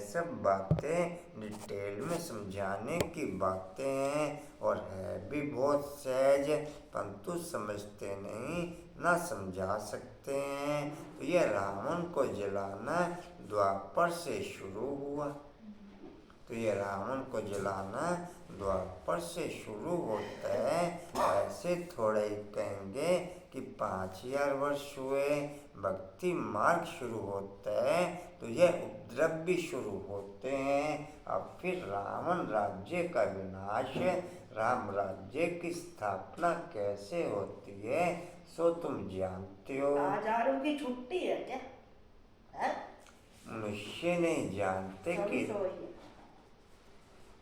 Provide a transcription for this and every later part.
सब बातें डिटेल में समझाने की बातें हैं और है भी बहुत सहज, परंतु समझते नहीं, ना समझा सकते हैं। तो यह रावण को जलाना द्वापर से शुरू हुआ। तो ये रावण को जलाना द्वापर से शुरू होता है। ऐसे थोड़े ही कहेंगे कि 5000 वर्ष हुए। भक्ति मार्ग शुरू होता है तो यह उपद्रव भी शुरू होते हैं। अब फिर रावण राज्य का विनाश, राम राज्य की स्थापना कैसे होती है सो तुम जानते हो। आज आरू की छुट्टी है क्या? है? मनुष्य नहीं जानते कि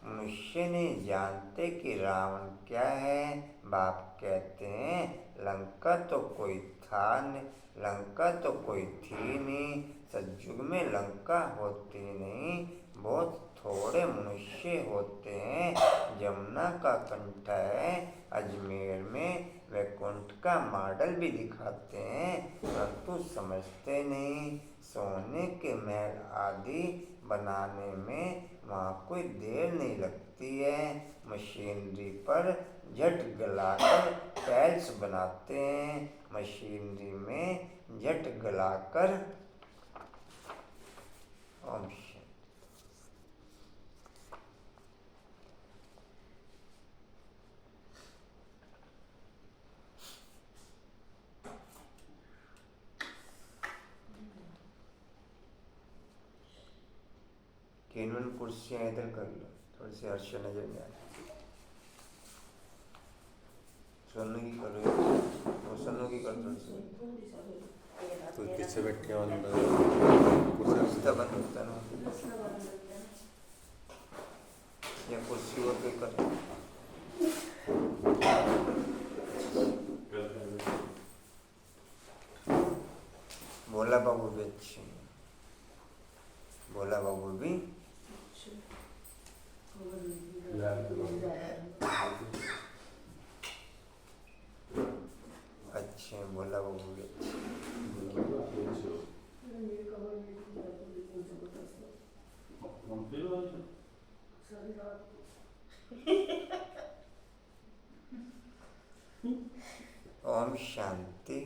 मनुष्य नहीं जानते कि रावण क्या है। बाप कहते हैं लंका तो कोई था नहीं, लंका तो कोई थी नहीं। सतयुग में लंका होती नहीं, बहुत थोड़े मनुष्य होते हैं। जमुना का कंठ है, अजमेर में वैकुंठ का मॉडल भी दिखाते हैं, परंतु समझते नहीं। सोने के महल आदि बनाने में वहाँ कोई देर नहीं लगती है। मशीनरी पर झट गलाकर टाइल्स बनाते हैं, मशीनरी में झट गलाकर केनवन कुर्सियाँ इधर कर लो, थोड़ी सी हर्ष नजर में आए। सोनू की करो, वो सोनू की कर थोड़ी सी। तो पीछे बैठे हो कुर्सी तो बंद होता है ना, या कुर्सी और कोई कर। भोला बाबू भी अच्छे, भोला बाबू भी अच्छे हैं, भोला बाबू भी अच्छे। ओम शांति।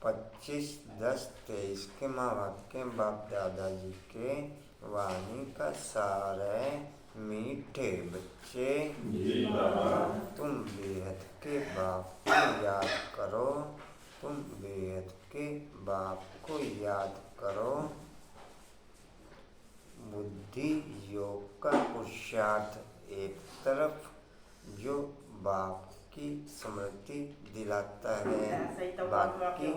पच्चीस 10-23 के महाभारत के बाप दादाजी के वाणी का सार है। मीठे बच्चे तुम बेहद के बाप को याद करो, तुम बेहद के बाप को याद करो। बुद्धि योग का पुरुषार्थ एक तरफ जो बाप की स्मृति दिलाता है, बाकी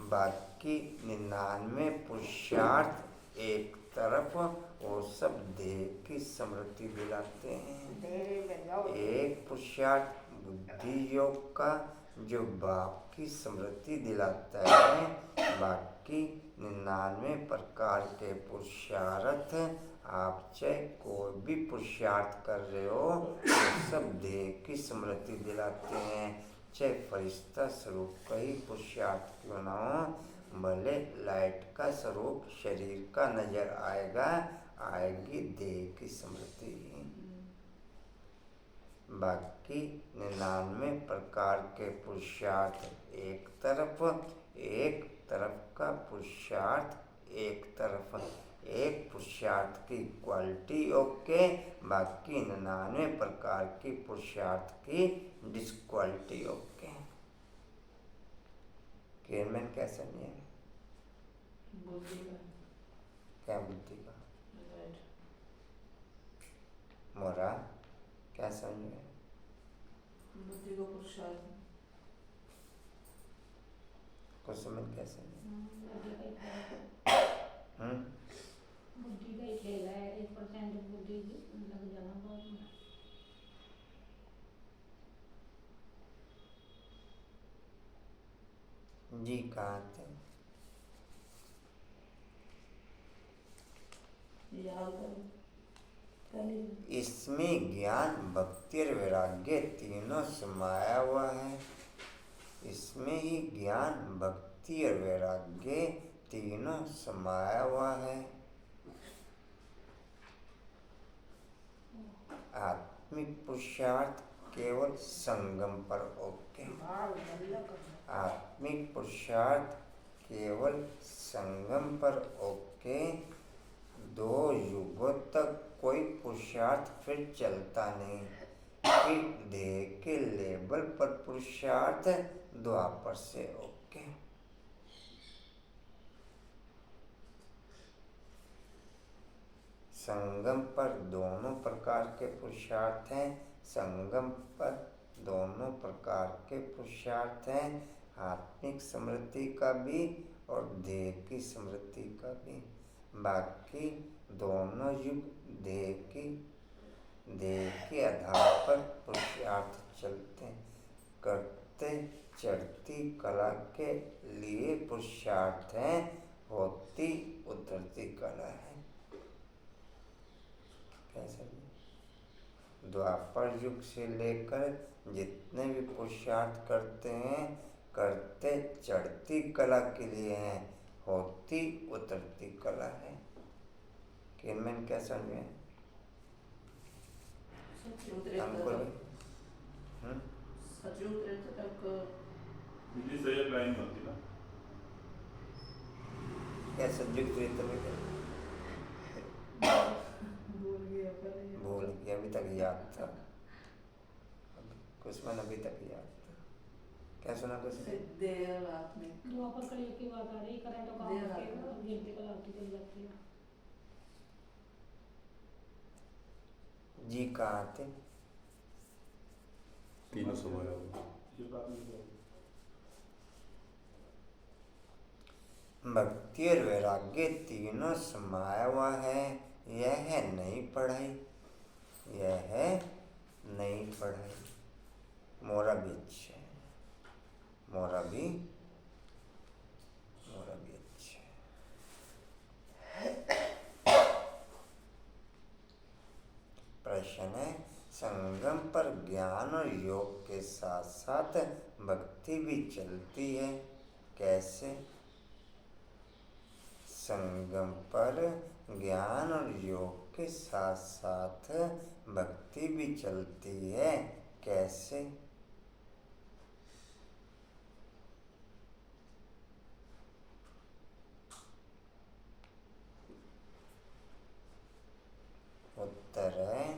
बाकी 99 पुरुषार्थ एक तरफ वो सब देह की स्मृति दिलाते हैं। एक पुरुषार्थ बुद्धि योग का जो बाप की स्मृति दिलाता है। बाकी 99 प्रकार के पुरुषार्थ आप चाहे कोई भी पुरुषार्थ कर रहे हो वो सब देह की स्मृति दिलाते हैं। चाहे फरिश्ता स्वरूप का ही पुरुषार्थ क्यों ना हो, भले लाइट का स्वरूप शरीर का नजर आएगा, आएगी देह की स्मृति। बाकी 99 प्रकार के पुरुषार्थ एक तरफ का पुरुषार्थ एक तरफ, एक पुरुषार्थ की क्वालिटी ओके, बाकी 99 प्रकार की पुरुषार्थ की डिसक्वालिटी ओके। केरमैन कैसा नहीं है? क्या बुद्धि का? मोरा क्या समझ में? बुद्धि को पुरुषार्थ कुछ समझ कैसे नहीं? बुद्धि का ही खेल है, 1% बुद्धि लग जाना बहुत जी कहाँ थे? याद करो पहले इसमें ज्ञान भक्ति और वैराग्य तीनों समाया हुआ है। इसमें ही ज्ञान भक्ति और वैराग्य तीनों समाया हुआ है। आत्मिक पुरुषार्थ केवल संगम पर ओके। बाल बल्ला करना। आत्मिक पुरुषार्थ केवल संगम पर ओके। 2 युगों तक कोई पुरुषार्थ फिर चलता नहीं। फिर देह के लेवल पर पुरुषार्थ द्वापर से ओके। संगम पर दोनों प्रकार के पुरुषार्थ हैं। संगम पर दोनों प्रकार के पुरुषार्थ हैं, आत्मिक समृद्धि का भी और देह की समृद्धि का भी। बाकी दोनों युग देह के आधार पर पुरुषार्थ चलते करते चढ़ती कला के लिए पुरुषार्थ हैं, होती उतरती कला है। कैसे? द्वापर युग से लेकर जितने भी पुरुषार्थ करते हैं, करते चढ़ती कला के लिए हैं, होती उतरती कला है। किनमें क्या समझे? हमको सचमुच रहते तक दिल्ली से एक लाइन होती ना। क्या संयुक्त रित में क्या भूल गया पर ये भूल गया? अभी तक याद था कुछ मन, अभी तक याद था। क्या सुना कुछ? देर आत्मिक द्वापर कलयुग की बात आ रही, करंट का देर के आत्मा। गिनती कला होती चली जाती है। जी कहाँ थे? तीनों समाया हुआ। भक्ति और वैराग्य तीनों समाया हुआ है। यह है नई पढ़ाई, यह है नई पढ़ाई। मोरा भी अच्छा है, मोरा भी अच्छा है। प्रश्न है, संगम पर ज्ञान और योग के साथ साथ भक्ति भी चलती है, कैसे? संगम पर ज्ञान और योग के साथ साथ भक्ति भी चलती है, कैसे? उत्तर है,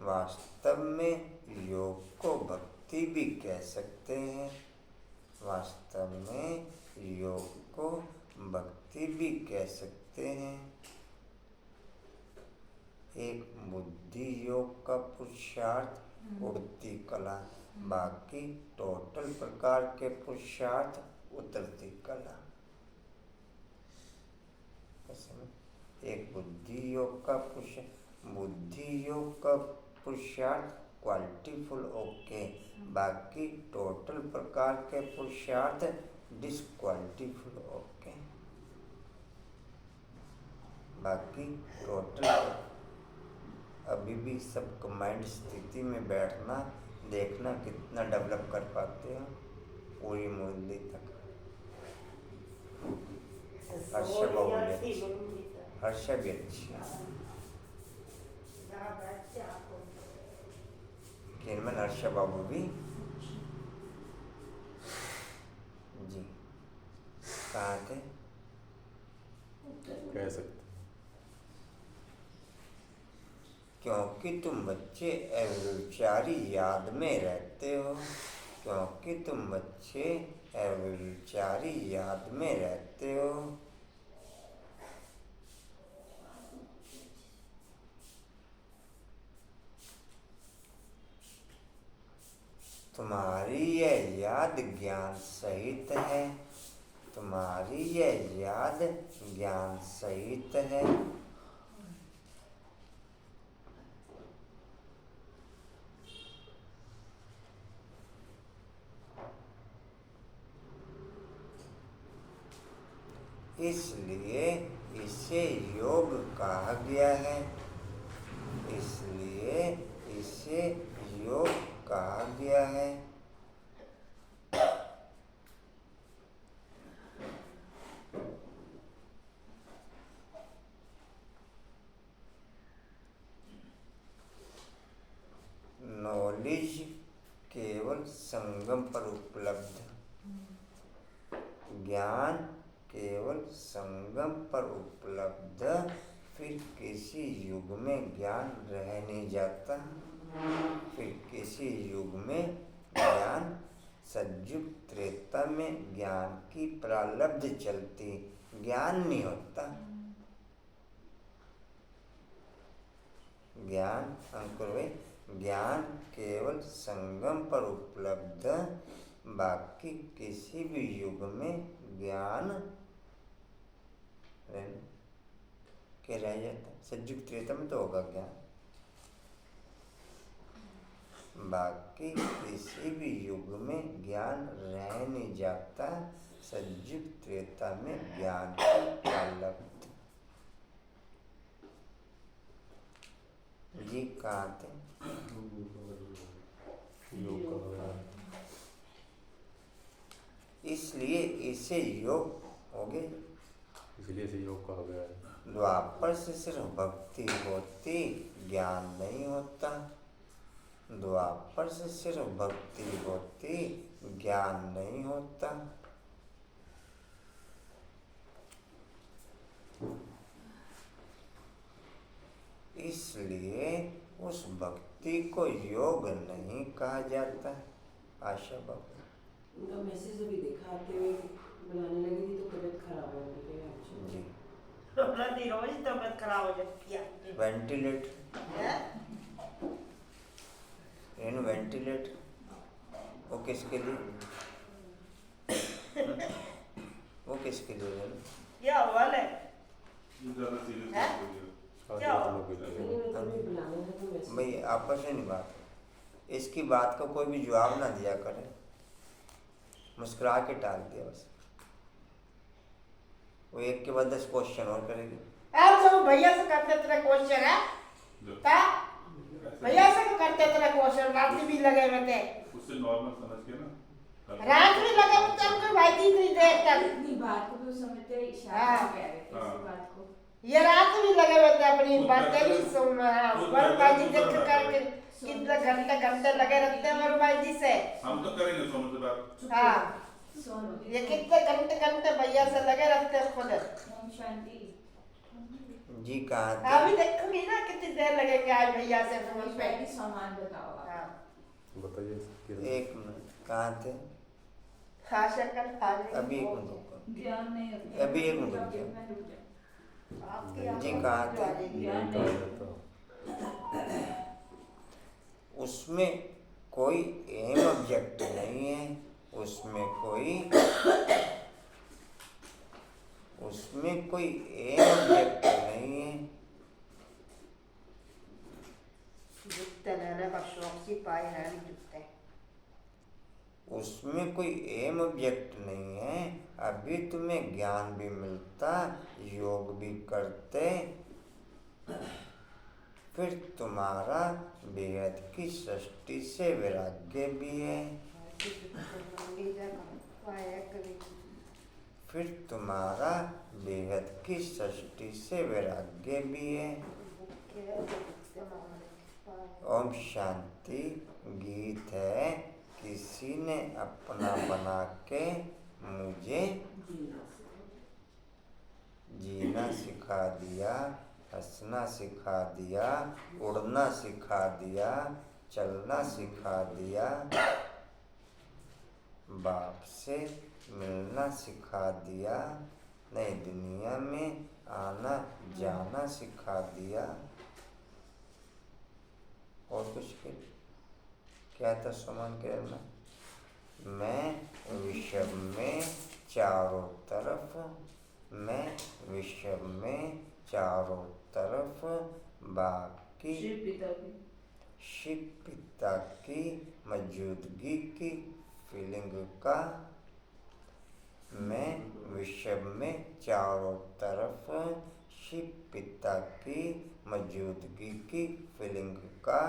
वास्तव में योग को भक्ति भी कह सकते हैं। वास्तव में योग को भक्ति भी कह सकते हैं। एक बुद्धि योग का पुरुषार्थ उड़ती कला, बाकी टोटल प्रकार के पुरुषार्थ उतरती कला। एक बुद्धि योग का पुरुषार्थ क्वालिटीफुल ओके, बाकी टोटल प्रकार के पुरुषार्थ डिसक्वालिटीफुल ओके। बाकी टोटल अभी भी सब कमांड स्थिति में बैठना, देखना कितना डेवलप कर पाते हो पूरी मुरली तक। हर्षा बाबू भी अच्छी, हर्षा भी अच्छी है। किनमन हर्षा बाबू भी जी कहाँ थे? कह सकते। क्योंकि तुम बच्चे अव्यभिचारी याद में रहते हो, क्योंकि तुम बच्चे अव्यभिचारी याद में रहते हो। तुम्हारी यह याद ज्ञान सहित है, तुम्हारी यह याद ज्ञान सहित है। इसलिए इसे योग कहा गया है। इसलिए इसे योग कहा गया है। नॉलेज केवल संगम पर उपलब्ध, ज्ञान केवल संगम पर उपलब्ध, फिर किसी युग में ज्ञान रह नहीं जाता। फिर किसी युग में ज्ञान, सतयुग त्रेता में ज्ञान की प्रारब्ध चलती, ज्ञान नहीं होता। ज्ञान अंकुर भाई, ज्ञान केवल संगम पर उपलब्ध, बाकी किसी भी युग में ज्ञान के रह जाता। सतयुग त्रेता में तो होगा ज्ञान, बाकी किसी भी युग में ज्ञान रह नहीं जाता। सतयुग त्रेता में ज्ञान की प्रारब्ध। जी कहाँ थे? योग कहा गया है। इसलिए इसे योग हो गए। इसलिए इसे योग कहा गया है। द्वापर से सिर्फ भक्ति होती, ज्ञान नहीं होता। द्वापर से सिर्फ भक्ति होती, ज्ञान नहीं होता। इसलिए उस भक्ति को योग नहीं कहा जाता। आशा बाबू उनका मैसेज अभी देखा आते हुए बुलाने लगी थी तो तबीयत खराब हो गई है। जी, रोज रोज तबीयत खराब हो जाती है। वेंटिलेटर, हैं? रेनू वेंटिलेटर, वो किसके लिए? वो किसके लिए रेनू? क्या हुआ ले? ये ज़्यादा सीरियस हैं? हो गया। क्या? लोगों के लिए। नहीं मैं तुम्हें बुलाने था तो मैसेज भाई आपस में नहीं बात है। इसकी बात का कोई भी जवाब ना दिया करे, मुस्कुरा के टाल दिया बस। वो एक के बाद 10 क्वेश्चन और करेगी। आप सब भैया से करते तेरे क्वेश्चन है? क्या? भैया से क्यों करते तेरे क्वेश्चन? रात में भी लगे हुए थे। उससे नॉर्मल समझ के ना। रात में लगे हुए थे हमको भाई जी इतनी देर तक। इतनी बात को भी समझते हैं, इशारा हाँ। कह रहे थे हाँ। इसी बात को। ये रात में लगे हुए थे अपनी खुद बातें बैठे भी थे। सुन रहा खुद वर बैठे भाई थे, जी खुद देख बैठे करके थे। कितने घंटे घंटे लगे रहते हैं वर भाई जी से। हम तो करेंगे सोमन से बात। हाँ, सोनू ये कितने घंटे घंटे भैया से लगे रहते हैं खुद। ओम शांति। जी कहाँ थे? अभी देखूंगी ना कितनी देर लगेगी आज भैया से फोन पे। पहले सामान बताओ आप। हाँ, बताइए। एक मिनट, कहाँ थे? आशा कर खा लेंगे। अभी एक मिनट रुको। ध्यान नहीं रखते। अभी एक मिनट रुक जाओ। मैं रुक जाऊं। आपकी जी आंखों कहाँ में थे? आ जाएगी। ध्यान कहा नहीं। जाता। उसमें कोई एम ऑब्जेक्ट नहीं है। उसमें कोई एम ऑब्जेक्ट नहीं है। जुटते रहने का शौक सी पाए है नहीं जुटते। उसमें कोई एम ऑब्जेक्ट नहीं है। अभी तुम्हें ज्ञान भी मिलता, योग भी करते, फिर तुम्हारा बेहद की सृष्टि से वैराग्य भी है। फिर तुम्हारा बेहद की सृष्टि से वैराग्य भी है। ओम शांति गीत है, किसी ने अपना बना के मुझे जीना सिखा दिया, हंसना सिखा दिया, उड़ना सिखा दिया, चलना सिखा दिया, बाप से मिलना सिखा दिया, नई दुनिया में आना जाना सिखा दिया। और कुछ क्या था समान के अंदर? मैं विश्व में चारों तरफ, मैं विश्व में चारों तरफ बाकी शिव पिता की। शिव पिता की मौजूदगी की फीलिंग का मैं विश्व में चारों तरफ शिव पिता की मौजूदगी की फीलिंग का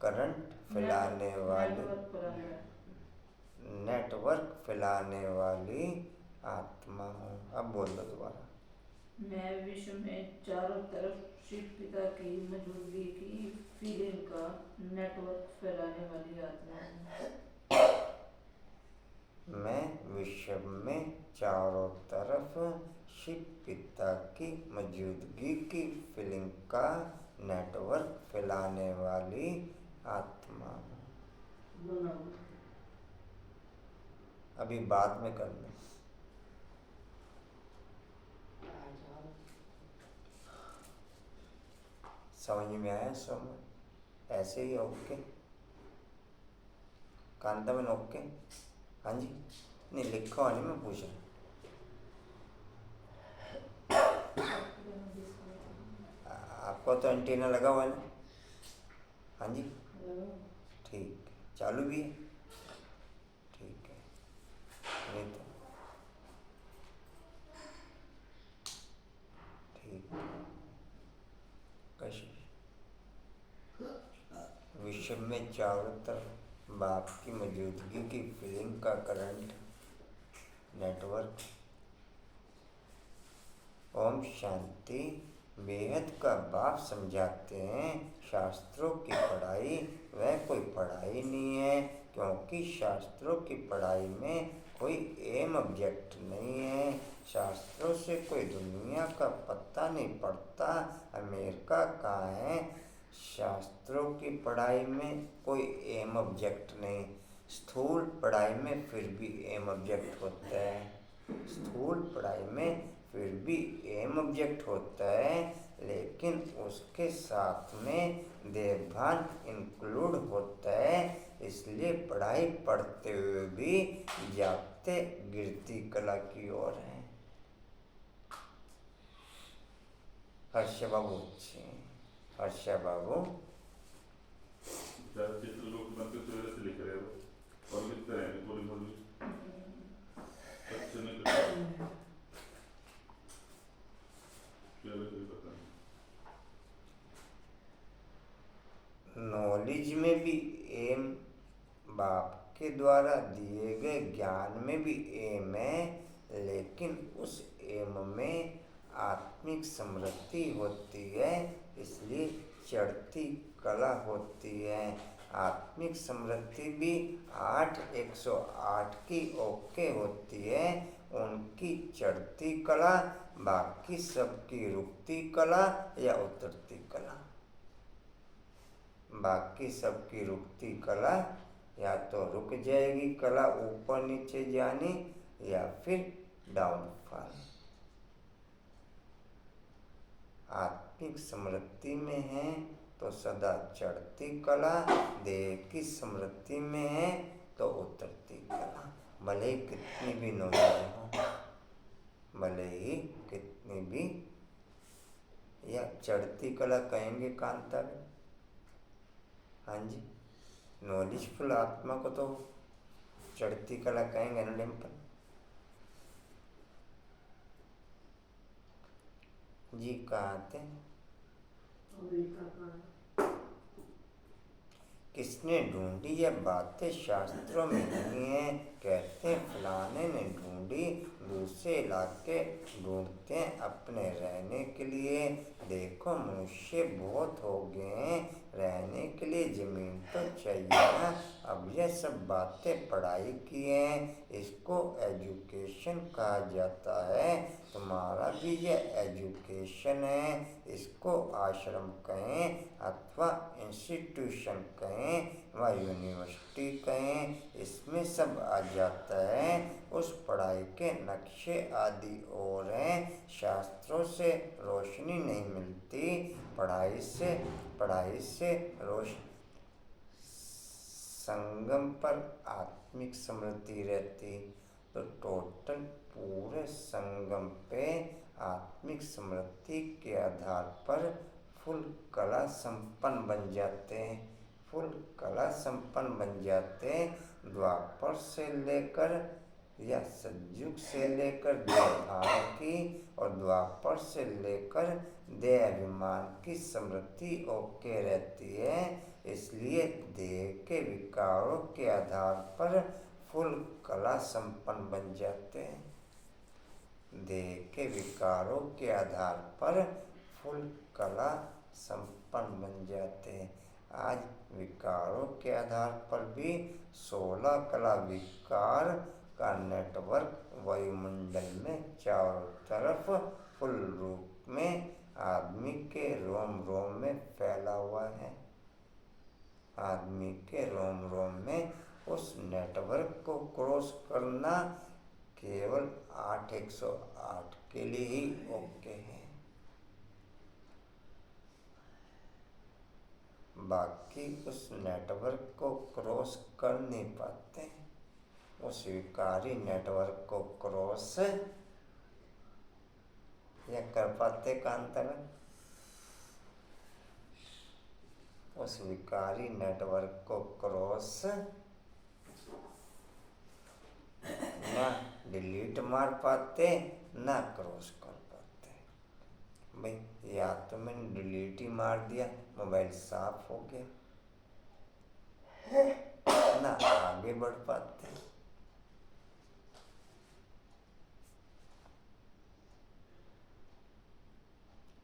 करंट फैलाने वाली नेटवर्क फैलाने वाली आत्मा हूँ। अब बोल दो दोबारा। मैं विश्व में चारों तरफ शिव पिता की मौजूदगी की फीलिंग का नेटवर्क फैलाने वाली आत्मा हूँ। मैं विश्व में चारों तरफ शिव पिता की मौजूदगी की फीलिंग का नेटवर्क फैलाने वाली आत्मा हूँ। अभी बाद में कर लें। समझ में आया? समझ ऐसे ही ओके? कांताबेन ओके? हाँ जी। नहीं लिखा नहीं, मैं पूछ रहा। आपको तो एंटीना लगा हुआ है ना? हाँ जी ठीक है। चालू भी है? ठीक है। नहीं तो ठीक है। कैसे विश्व में चारों तरफ बाप की मौजूदगी की फीलिंग का करंट नेटवर्क। ओम शांति। बेहद का बाप समझाते हैं शास्त्रों की पढ़ाई वह कोई पढ़ाई नहीं है, क्योंकि शास्त्रों की पढ़ाई में कोई एम ऑब्जेक्ट नहीं है। शास्त्रों से कोई दुनिया का पता नहीं पड़ता। अमेरिका कहाँ है? शास्त्रों की पढ़ाई में कोई एम ऑब्जेक्ट नहीं। स्थूल पढ़ाई में फिर भी एम ऑब्जेक्ट होता है। स्थूल पढ़ाई में फिर भी एम ऑब्जेक्ट होता है, लेकिन उसके साथ में देवभान इंक्लूड होता है। इसलिए पढ़ाई पढ़ते हुए भी जाते गिरती कला की ओर है। हर्ष बाबू अच्छे। हर्ष बाबू ज़्यादा चित्र लोग बनते तो ऐसे लिख रहे हो और लिखते हैं बोली बोली अच्छे नहीं करते क्या लिखते पता नहीं। नॉलेज में भी एम, बाप के द्वारा दिए गए ज्ञान में भी एम है, लेकिन उस एम में आत्मिक समृद्धि होती है, इसलिए चढ़ती कला होती है। आत्मिक समृद्धि भी 8/108 की ओके होती है। उनकी चढ़ती कला बाकी सबकी रुकती कला या उतरती कला। बाकी सबकी रुकती कला या तो रुक जाएगी कला ऊपर नीचे जानी, या फिर डाउनफॉल। आत्मिक समृद्धि में है तो सदा चढ़ती कला, देह की समृद्धि में है तो उतरती कला। भले ही कितनी भी नौजवान हो, भले ही कितनी भी, या चढ़ती कला कहेंगे कांता में। हाँ जी, नॉलेजफुल आत्मा को तो चढ़ती कला कहेंगे ना डिम्पल जी। कहाँ थे? किसने ढूंढी? यह बातें शास्त्रों में नहीं है। कहते हैं फलाने ने ढूंढी, दूसरे इलाके ढूंढते हैं अपने रहने के लिए। देखो मनुष्य बहुत हो गए हैं, रहने के लिए ज़मीन तो चाहिए ना। अब यह सब बातें पढ़ाई की हैं, इसको एजुकेशन कहा जाता है। तुम्हारा भी यह एजुकेशन है। इसको आश्रम कहें अथवा इंस्टीट्यूशन कहें व यूनिवर्सिटी कहें, इसमें सब आ जाता है। उस पढ़ाई के नक्शे आदि और हैं। शास्त्रों से रोशनी नहीं मिलती, पढ़ाई से रोशनी। संगम पर आत्मिक समृद्धि रहती तो टोटल पूरे संगम पे आत्मिक समृद्धि के आधार पर फुल कला संपन्न बन जाते हैं। फुल कला संपन्न बन जाते हैं। द्वापर से लेकर या सतयुग से लेकर देवभाव की और द्वापर से लेकर देहाभिमान की समृद्धि ओके रहती है। इसलिए देह के विकारों के आधार पर फुल कला संपन्न बन जाते हैं। देह के विकारों के आधार पर फुल कला संपन्न बन जाते हैं। आज विकारों के आधार पर भी 16 कला विकार का नेटवर्क वायुमंडल में चारों तरफ फुल रूप में आदमी के रोम रोम में फैला हुआ है। आदमी के रोम रोम में उस नेटवर्क को क्रॉस करना केवल 8/108 के लिए ही ओके है। बाकी उस नेटवर्क को क्रॉस कर नहीं पाते। उस विकारी नेटवर्क को क्रॉस या कर पाते कांतर, उस विकारी नेटवर्क को क्रॉस ना डिलीट मार पाते ना क्रॉस कर पाते। भाई या तो मैंने डिलीट ही मार दिया, मोबाइल साफ हो गया, ना आगे बढ़ पाते।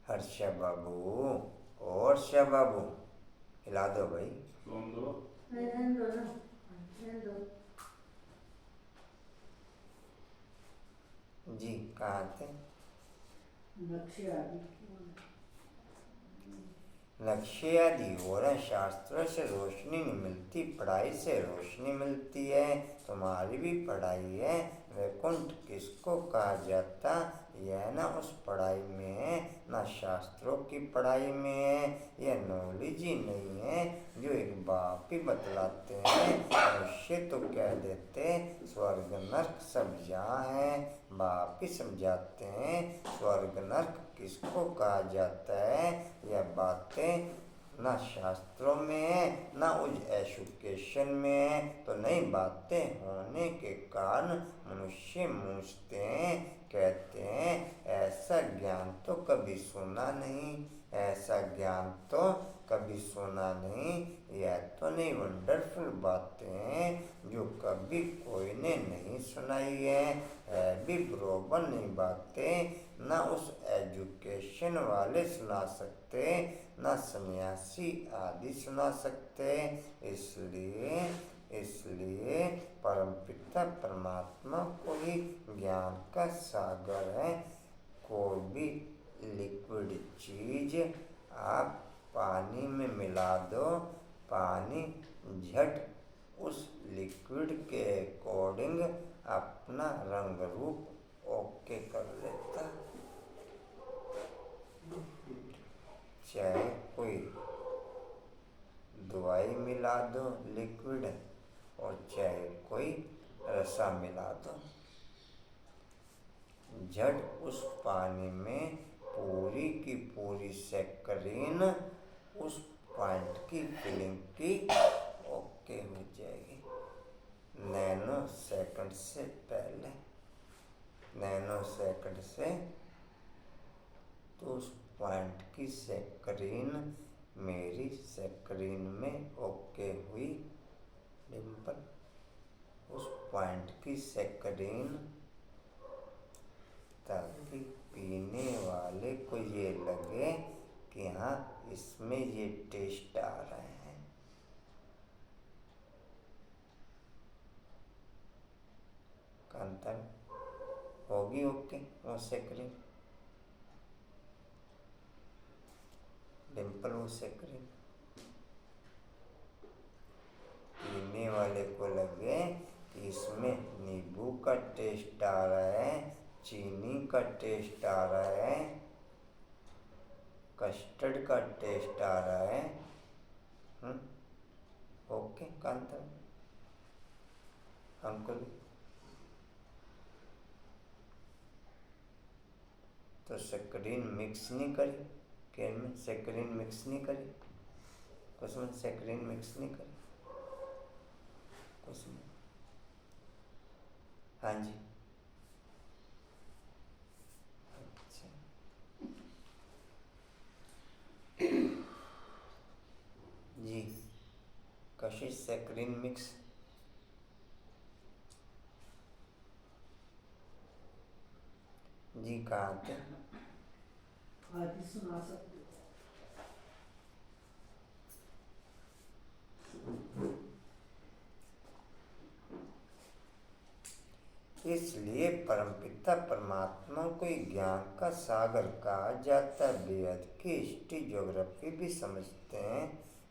हर्षा बाबू और श्या बाबू हिला दो भाई। कौन दो? जी कहाँ थे? लक्ष्य आदि और शास्त्र से रोशनी नहीं मिलती, पढ़ाई से रोशनी मिलती है। तुम्हारी भी पढ़ाई है। वैकुंठ किसको कहा जाता यह ना उस पढ़ाई में है ना शास्त्रों की पढ़ाई में है। यह नॉलेज ही नहीं है जो एक बाप ही बतलाते हैं। मनुष्य तो कह देते स्वर्ग नर्क सब जहाँ है, बाप ही समझाते हैं स्वर्ग नर्क किसको कहा जाता है। यह बातें ना शास्त्रों में है ना उस एजुकेशन में है। तो नई बातें होने के कारण मनुष्य मूझते हैं, कहते हैं ऐसा ज्ञान तो कभी सुना नहीं, ऐसा ज्ञान तो कभी सुना नहीं। यह तो नहीं वंडरफुल बातें हैं जो कभी कोई ने नहीं सुनाई है भी बरोबर नहीं बातें। ना उस एजुकेशन वाले सुना सकते ना सन्यासी आदि सुना सकते। इसलिए परमपिता परमात्मा को ही ज्ञान का सागर है। कोई भी लिक्विड चीज आप पानी में मिला दो, पानी झट उस लिक्विड के अकॉर्डिंग अपना रंग रूप ओके कर लेता। चाहे कोई दवाई मिला दो लिक्विड और चाहे कोई रसा मिला दो, झट उस पानी में पूरी की पूरी सैकरीन उस पॉइंट की फीलिंग की ओके हो जाएगी। नैनो सेकंड से पहले, नैनो सेकंड से तो उस पॉइंट की सैकरीन मेरी सैकरीन में ओके हुई। डिम्पल उस पॉइंट की सैकरीन, ताकि पीने वाले को ये लगे कि हाँ इसमें ये टेस्ट आ रहे हैं। कांतन होगी ओके वो सैकरीन, डिम्पल वो सैकरीन पीने वाले को लगे कि इसमें नींबू का टेस्ट आ रहा है, चीनी का टेस्ट आ रहा है, कस्टर्ड का टेस्ट आ रहा है। ओके कांतन अंकुल तो सैकरीन मिक्स नहीं करी, कैन में सैकरीन मिक्स नहीं करी, उसमें सैकरीन मिक्स नहीं करी, उसमें हाँ जी। अच्छा। जी, कशिश सैकरीन मिक्स। जी, कहाँ थे? आदि सुना सकते हो। इसलिए परमपिता परमात्मा को ही ज्ञान का सागर कहा जाता है। बेहद की हिस्ट्री ज्योग्राफी भी समझते हैं,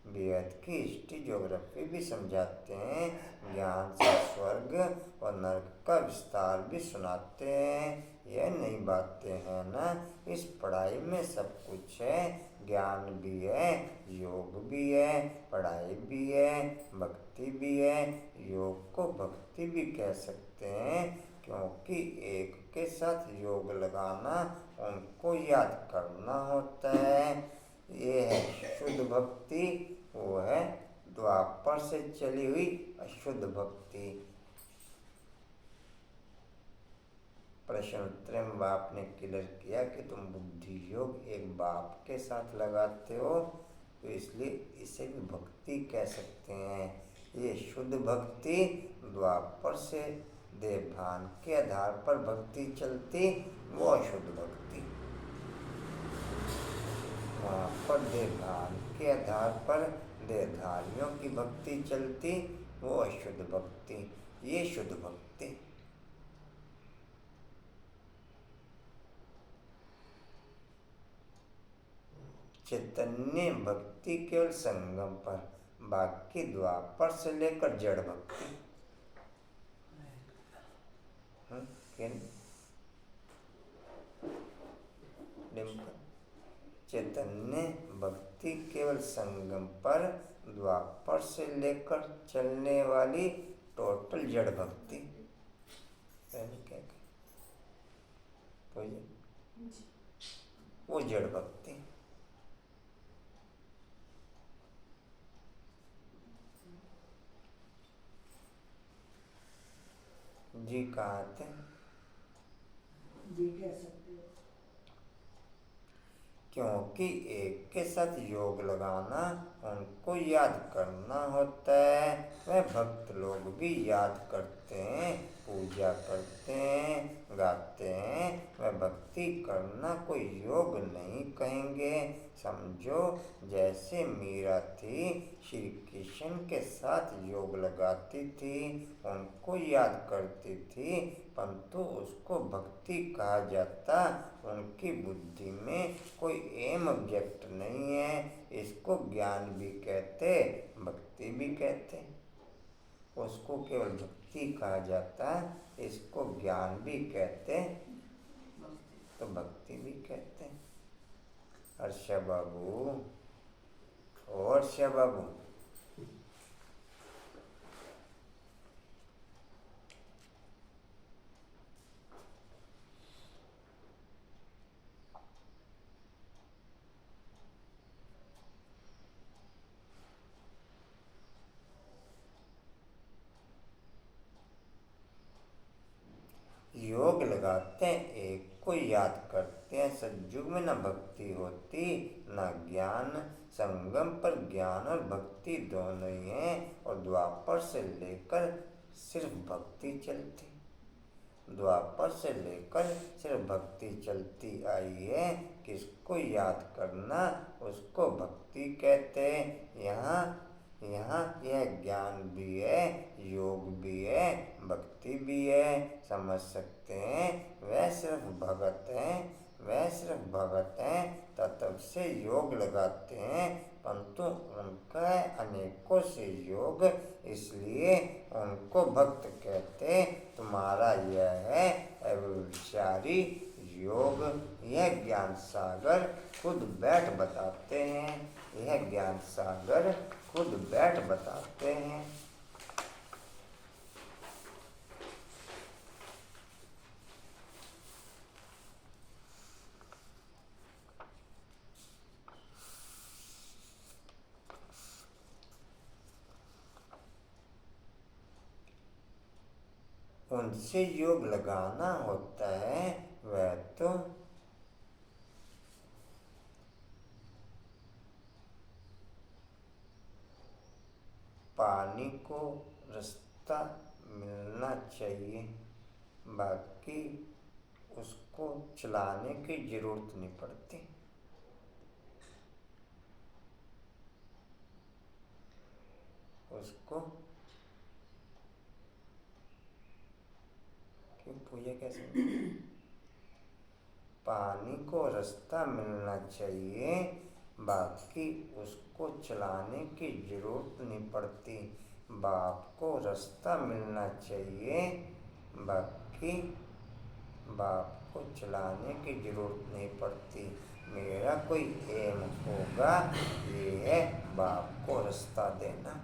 बेहद की हिस्ट्री ज्योग्राफी भी समझाते हैं, ज्ञान से स्वर्ग और नरक का विस्तार भी सुनाते हैं। यह नई बातें हैं ना, इस पढ़ाई में सब कुछ है, ज्ञान भी है, योग भी है, पढ़ाई भी है, भक्ति भी है। योग को भक्ति भी कह सकते हैं, क्योंकि एक के साथ योग लगाना उनको याद करना होता है। ये है शुद्ध भक्ति, वो है द्वापर से चली हुई अशुद्ध भक्ति। प्रश्न उत्तर में बाप ने क्लियर किया कि तुम बुद्धि योग एक बाप के साथ लगाते हो, तो इसलिए इसे भी भक्ति कह सकते हैं। ये शुद्ध भक्ति द्वापर से देवभान के आधार पर भक्ति चलती, वो अशुद्ध भक्ति। वहाँ पर देवभान के आधार पर देहधारियों की भक्ति चलती, वो अशुद्ध भक्ति। ये शुद्ध भक्ति। चैतन्य भक्ति केवल संगम पर, बाकी द्वापर से लेकर जड़ भक्ति। चैतन्य भक्ति केवल संगम पर, द्वापर से लेकर चलने वाली टोटल जड़ भक्ति। वो जड़ भक्ति। जी, कहाँ थे? जी कह सकते हो। क्योंकि एक के साथ योग लगाना उनको याद करना होता है। वह भक्त लोग भी याद करते हैं, पूजा करते हैं, गाते हैं। वह भक्ति करना कोई योग नहीं कहेंगे। समझो जैसे मीरा थी, श्री कृष्ण के साथ योग लगाती थी, उनको याद करती थी, परंतु उसको भक्ति कहा जाता। उनकी बुद्धि में कोई एम ऑब्जेक्ट नहीं है। इसको ज्ञान भी कहते, भक्ति भी कहते। उसको केवल भक्ति कहा जाता, इसको ज्ञान भी कहते, तो भक्ति भी कहते। हर्षा बाबू, ओ हर्षा बाबू, योग लगाते हैं, एक को याद करते हैं। सतयुग में न भक्ति होती न ज्ञान। संगम पर ज्ञान और भक्ति दोनों ही हैं, और द्वापर से लेकर सिर्फ भक्ति चलती। द्वापर से लेकर सिर्फ भक्ति चलती आई है। किसको याद करना उसको भक्ति कहते हैं। यहाँ यह ज्ञान भी है, योग भी है, भक्ति भी है। समझ सकते हैं। वह सिर्फ भगत हैं, वह सिर्फ भगत हैं, तब से योग लगाते हैं, परंतु उनका है अनेकों से योग, इसलिए उनको भक्त कहते। तुम्हारा यह है अव्यभिचारी योग। यह ज्ञान सागर खुद बैठ बताते हैं, यह ज्ञान सागर खुद बैठ बताते हैं। उनसे योग लगाना होता है वह तो पानी को रास्ता मिलना चाहिए, बाकी उसको चलाने की जरूरत नहीं पड़ती। उसको क्यों पूजा कैसे पानी को रास्ता मिलना चाहिए, बाकी उसको चलाने की जरूरत नहीं पड़ती। बाप को रास्ता मिलना चाहिए, बाकी बाप को चलाने की जरूरत नहीं पड़ती। मेरा कोई एम होगा ये है बाप को रास्ता देना।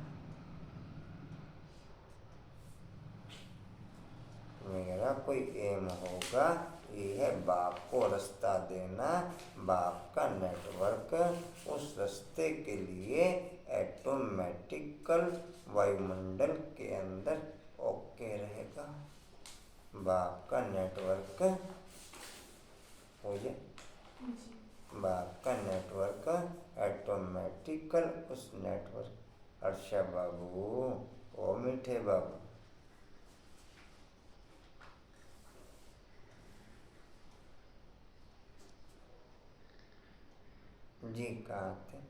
मेरा कोई एम होगा ये है बाप को रास्ता देना। बाप का नेटवर्क उस रास्ते के लिए ऑटोमेटिकल वायुमंडल के अंदर ओके रहेगा। बाप का नेटवर्क हो जाए, बाप का नेटवर्क ऑटोमेटिकल उस नेटवर्क। अच्छा बाबू, ओ मीठे बाबू, जी कहाँ थे?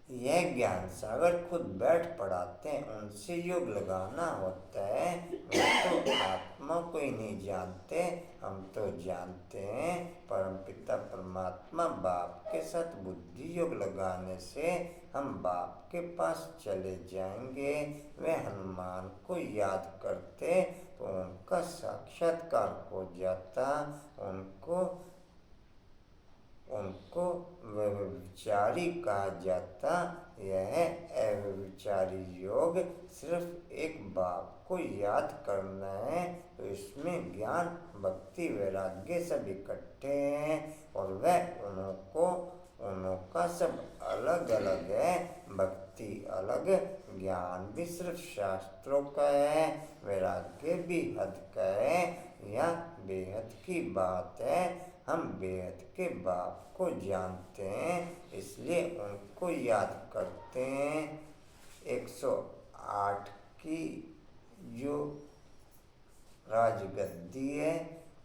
यह ज्ञान सागर खुद बैठ पढ़ाते हैं, उनसे योग लगाना होता है। वो तो आत्मा को ही नहीं जानते, हम तो जानते हैं। परमपिता परमात्मा बाप के साथ बुद्धि योग लगाने से हम बाप के पास चले जाएंगे। वे हनुमान को याद करते तो उनका साक्षात्कार हो जाता। उनको व्यभिचारी कहा जाता। यह अव्यभिचारी योग सिर्फ एक बाप को याद करना है, तो इसमें ज्ञान भक्ति वैराग्य सब इकट्ठे हैं और वह उनका सब अलग अलग है। भक्ति अलग, ज्ञान भी सिर्फ शास्त्रों का है, वैराग्य भी हद का है। यह बेहद की बात है। हम बेहद के बाप को जानते हैं, इसलिए उनको याद करते हैं। 108 की जो राजगद्दी है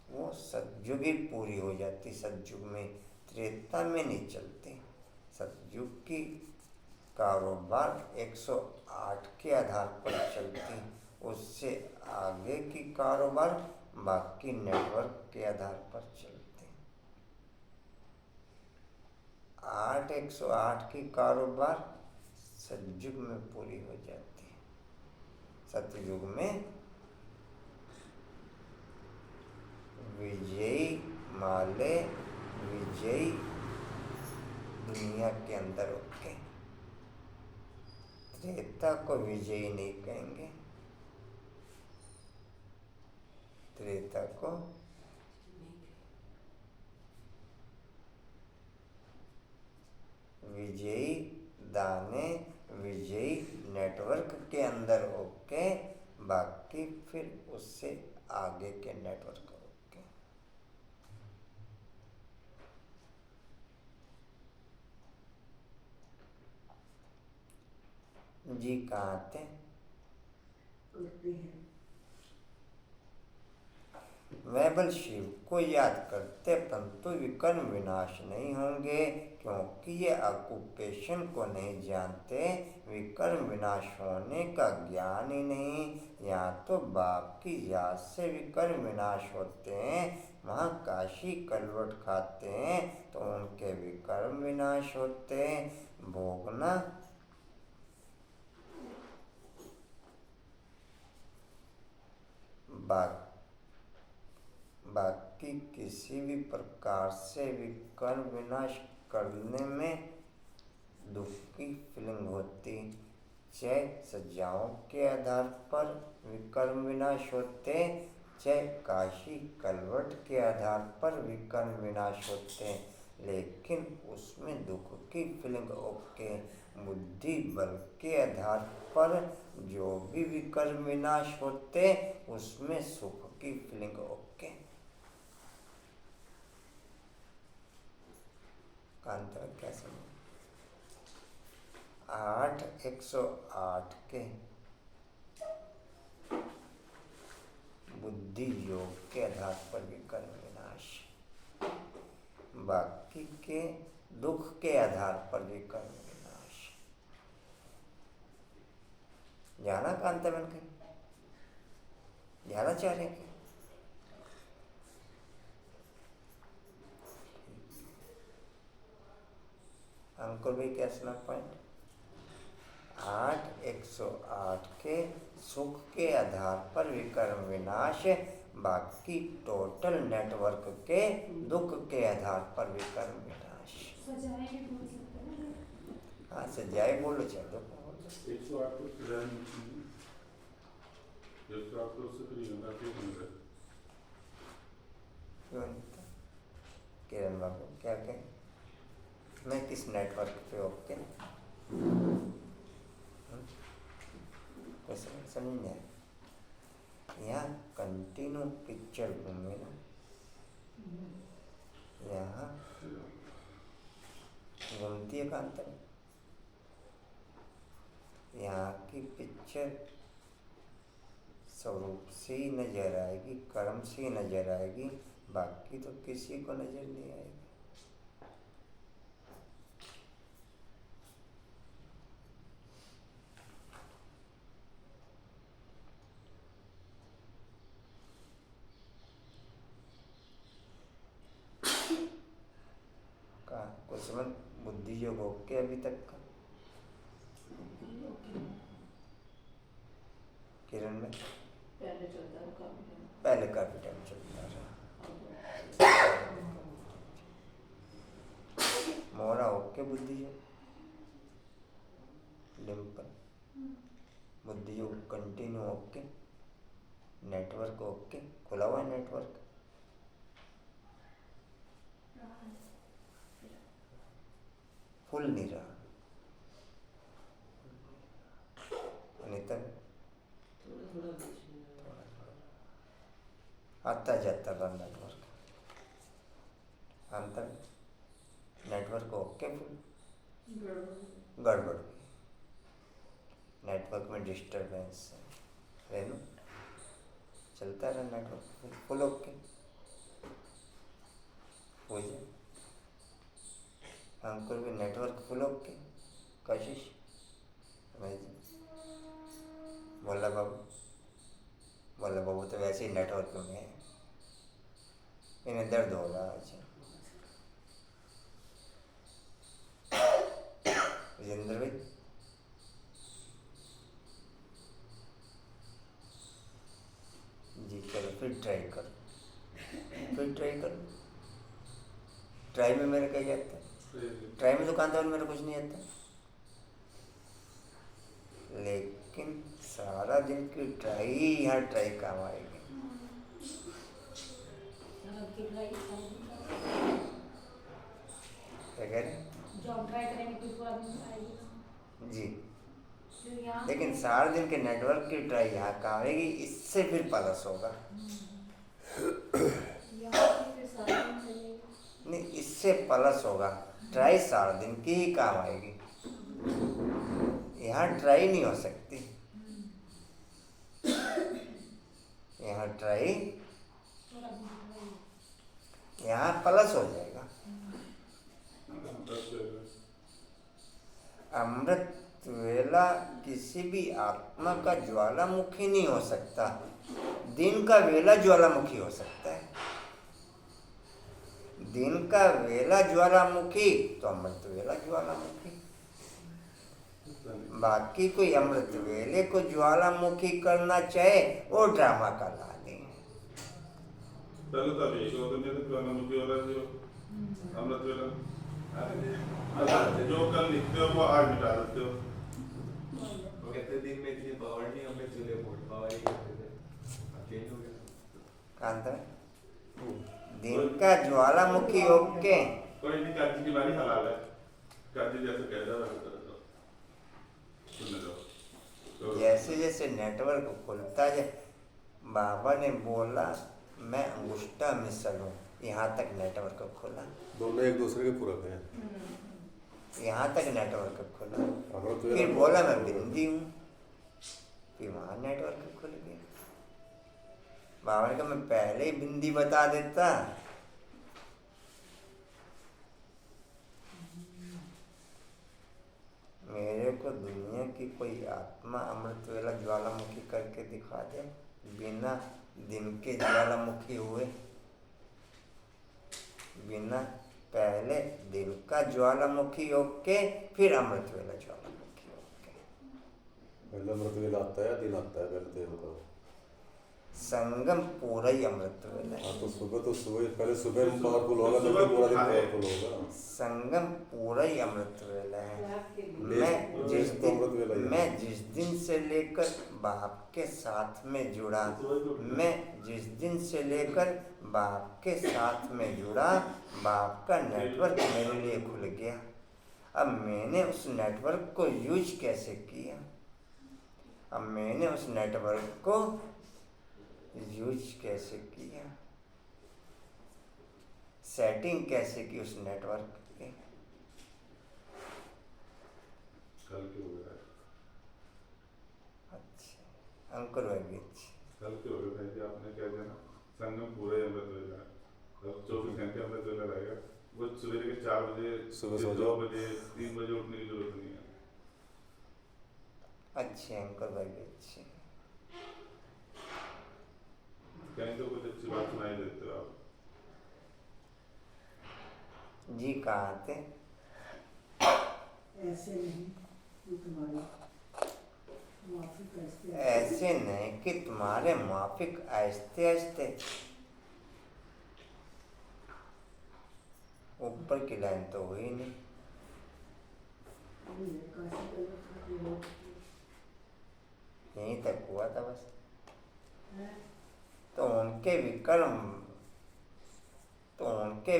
वो सतयुग ही पूरी हो जाती। सतयुग में, त्रेता में नहीं चलती। सतयुग की कारोबार 108 के आधार पर चलती। उससे आगे की कारोबार बाकी नेटवर्क के आधार पर चलती। 108 की कारोबार सतयुग में पूरी हो जाती है। सतयुग में विजयी माले, विजयी दुनिया के अंदर होते। त्रेता को विजयी नहीं कहेंगे, त्रेता को विजयी दाने, विजयी नेटवर्क के अंदर ओके, बाकी फिर उससे आगे के नेटवर्क ओके। जी कहाँ थे? वैबल शिव को याद करते परंतु विकर्म विनाश नहीं होंगे, क्योंकि ये ऑक्यूपेशन को नहीं जानते। विकर्म विनाश होने का ज्ञान ही नहीं। यहाँ तो बाप की याद से विकर्म विनाश होते हैं, वहाँ काशी कलवट खाते हैं तो उनके विकर्म विनाश होते हैं। भोगना बाकी किसी भी प्रकार से विकर्म विनाश करने में दुख की फीलिंग होती। चाहे सजाओं के आधार पर विकर्म विनाश होते, जय काशी कलवट के आधार पर विकर्म विनाश होते हैं, लेकिन उसमें दुख की फीलिंग ओके। बुद्धि बल के आधार पर जो भी विकर्म विनाश होते उसमें सुख की फीलिंग ओके। अंतर क्या समझ? 8 108 के बुद्धि योग के आधार पर विकर्म विनाश, बाकी के दुख के आधार पर विकर्म विनाश। जाना कांतावन कहीं जाना चाह रहे हैं? अंकुर भाई क्या सुना पॉइंट? 8 108 के सुख के आधार पर विकर्म विनाश, बाकी टोटल नेटवर्क के दुख के आधार पर विकर्म विनाश। सजाए भी बोल सकते हैं। हाँ सजाए बोलो चलो। 108 तो किरण 108 तो उससे फ्री होगा क्यों होगा? क्यों नहीं था? किरण बाबू क्या कहें? मैं किस नेटवर्क पे ओके? कुछ समझ नहीं आया। यहाँ कंटिन्यू पिक्चर घूमे ना, यहाँ घूमती है कांता, यहाँ की पिक्चर स्वरूप से ही नजर आएगी, कर्म से ही नजर आएगी, बाकी तो किसी को नजर नहीं आएगी। कुछ समझ? बुद्धि योग ओके अभी तक का? किरण में पहले चलता है काफी टाइम। पहले काफी टाइम चलता रहा। मोहरा ओके बुद्धि योग, डिम्पल बुद्धि योग कंटिन्यू ओके, नेटवर्क ओके, खुला हुआ नेटवर्क। फुल नहीं रहा। अनिता थोड़ा थोड़ा बीच में आता जाता रहा नेटवर्क। अंतर नेटवर्क ओके फुल गड़बड़, नेटवर्क में डिस्टर्बेंस है ना, चलता रहा नेटवर्क फुल ओके हो जाए। अंकुर भी नेटवर्क फुल ओके, कशिश बोला बाबू तो वैसे ही नेटवर्क में है, इन्हें दर्द हो रहा है। विजेंद्र भाई जी चलो फिर ट्राई करो, ट्राई में मेरे कहीं आता है, ट्राई में दुकान था और मेरे कुछ नहीं आता, लेकिन सारा दिन की ट्राई यहाँ ट्राई काम आएगी। क्या कह रहे? जॉब ट्राई करेंगे तो पूरा दिन आएगी जी, फिर यहाँ लेकिन सारा दिन के नेटवर्क की ट्राई यहाँ काम आएगी, इससे फिर प्लस होगा। यहाँ फिर सारा दिन चलेगा। नहीं, इससे प्लस होगा, ट्राई सारा दिन की ही काम आएगी, यहाँ ट्राई नहीं हो सकती, यहाँ ट्राई पूरा दिन चलेगा। यहाँ प्लस हो जाएगा। अमृत वेला किसी भी आत्मा का ज्वालामुखी नहीं हो सकता, दिन का वेला ज्वालामुखी हो सकता है। दिन का वेला ज्वालामुखी तो अमृत वेला ज्वालामुखी, बाकी कोई अमृत वेले को ज्वालामुखी करना चाहे वो ड्रामा का लाने। पहले तो अभी एक होता नहीं था, ज्वालामुखी वाला जो अमृत वेला जो कल लिखते हो वो आज मिटा देते हो। वो कहते दिन में इतनी पावर नहीं, हमें चले बहुत पावर ही कहते थे, अब चेंज हो गया। कांता दिन का ज्वालामुखी योग के कोई नहीं, कर्ज की बारी हलाल है, कर्ज जैसे कह रहा है वैसे करो, सुन लो तो जैसे जैसे नेटवर्क खुलता जाए, बाबा ने बोला मैं अंगुष्ठा मिसल हूँ, यहाँ तक नेटवर्क खुला, दोनों एक दूसरे के पूरक हैं। यहाँ तक नेटवर्क खुला। अमृत फिर वेला बोला मैं बिंदी हूँ, फिर वहाँ नेटवर्क खुल गया। बाबा ने कहा मैं पहले ही बिंदी बता देता। मेरे को दुनिया की कोई आत्मा अमृत वेला ज्वालामुखी करके दिखा दे, बिना दिन के ज्वालामुखी हुए, बिना पहले दिन का ज्वालामुखी योग के फिर अमृत वेला ज्वालामुखी योग के। पहले अमृत वेला आता है, दिन आता है पहले देव का। संगम पूरा ही अमृत वेला है। हाँ तो सुबह पहले सुबह पावरफुल होगा, तो फिर पूरा दिन पावरफुल होगा। संगम पूरा ही अमृत वेला है। रात के दिन मैं जिस दिन से लेकर बाप के साथ में जुड़ा, मैं जिस दिन से लेकर बाप के साथ में जुड़ा, बाप का नेटवर्क मेरे लिए खुल गया। अब मैंने उस नेटवर्क को यूज कैसे किया, अब मैंने उस नेटवर्क को यूज कैसे किया, सेटिंग कैसे की उस नेटवर्क की। कल के हो गया, अच्छा अंकुर भाई, कल के हो गया कि आपने क्या जाना, संगम पूरा ही अमृत वेला है, अब 24 घंटे अमृत वेला रहेगा। वो सुबह के 4 बजे, सुबह सो 2 जाओ। बजे, 3 बजे उठने की जरूरत नहीं है। अच्छे अंकुर भाई अच्छे। कहीं तो कुछ अच्छी बात सुनाई देते हो आप। जी कहाँ थे? ऐसे नहीं कि तुम्हारे माफी कैसे ऐसे नहीं कि तुम्हारे माफिक आहिस्ते आहिस्ते। ऊपर की लाइन तो हुई नहीं। यहीं तक हुआ था बस। तो उनके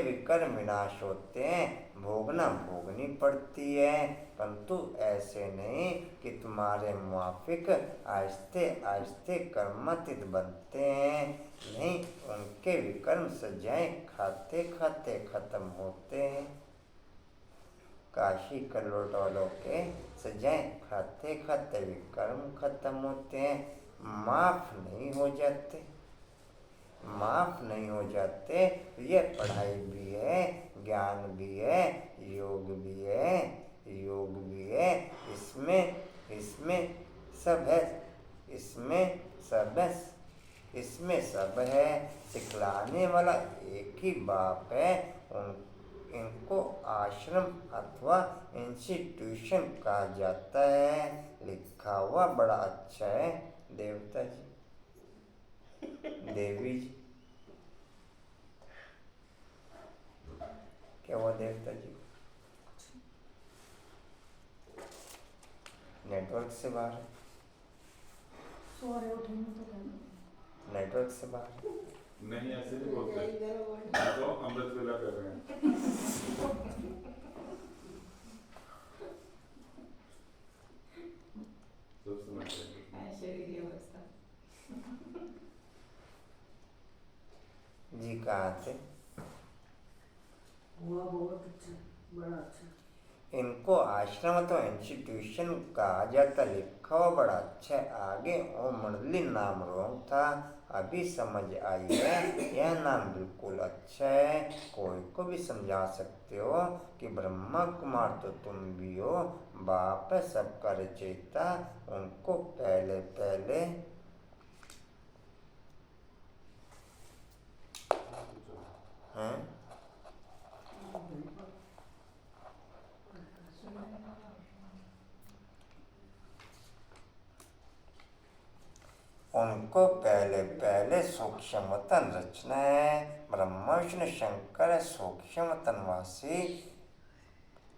विकर्म विनाश होते हैं, भोगना भोगनी पड़ती है, परंतु ऐसे नहीं कि तुम्हारे मुआफिक आहिस्ते आहिस्ते कर्मातीत बनते हैं। नहीं, उनके विकर्म सजाएं खाते खाते खत्म होते हैं। काशी कलोट वालों के सजाएं खाते खाते विकर्म खत्म होते हैं, माफ नहीं हो जाते, माफ नहीं हो जाते। ये पढ़ाई भी है, ज्ञान भी है, योग भी है, योग भी है, इसमें सब है, इसमें सब है, इसमें सब है। सिखलाने वाला एक ही बाप है। इनको आश्रम अथवा इंस्टीट्यूशन कहा जाता है। लिखा हुआ बड़ा अच्छा है, देवता जी, देवी जी, क्या हुआ देवता जी? नेटवर्क से बाहर है, सो रहे उठेंगे तो क्या नेटवर्क से बाहर। नहीं ऐसे नहीं बोलते, तो अमृत वेला कर रहे हैं। सब समझते हैं। ऐसे ही अवस्था जी कहाँ थे? हुआ बहुत अच्छा, बड़ा अच्छा। इनको आश्रम तो इंस्टीट्यूशन कहा जाता, लिखा हुआ बड़ा अच्छा है। आगे ओ मंडली नाम रॉन्ग था, अभी समझ आई है। यह नाम बिल्कुल अच्छा है, कोई को भी समझा सकते हो कि ब्रह्मा कुमार तो तुम भी हो, बाप है सबका रचयिता। उनको पहले पहले हैं उनको पहले पहले सूक्ष्मतन रचना है। ब्रह्मा विष्णु शंकर सूक्ष्मतनवासी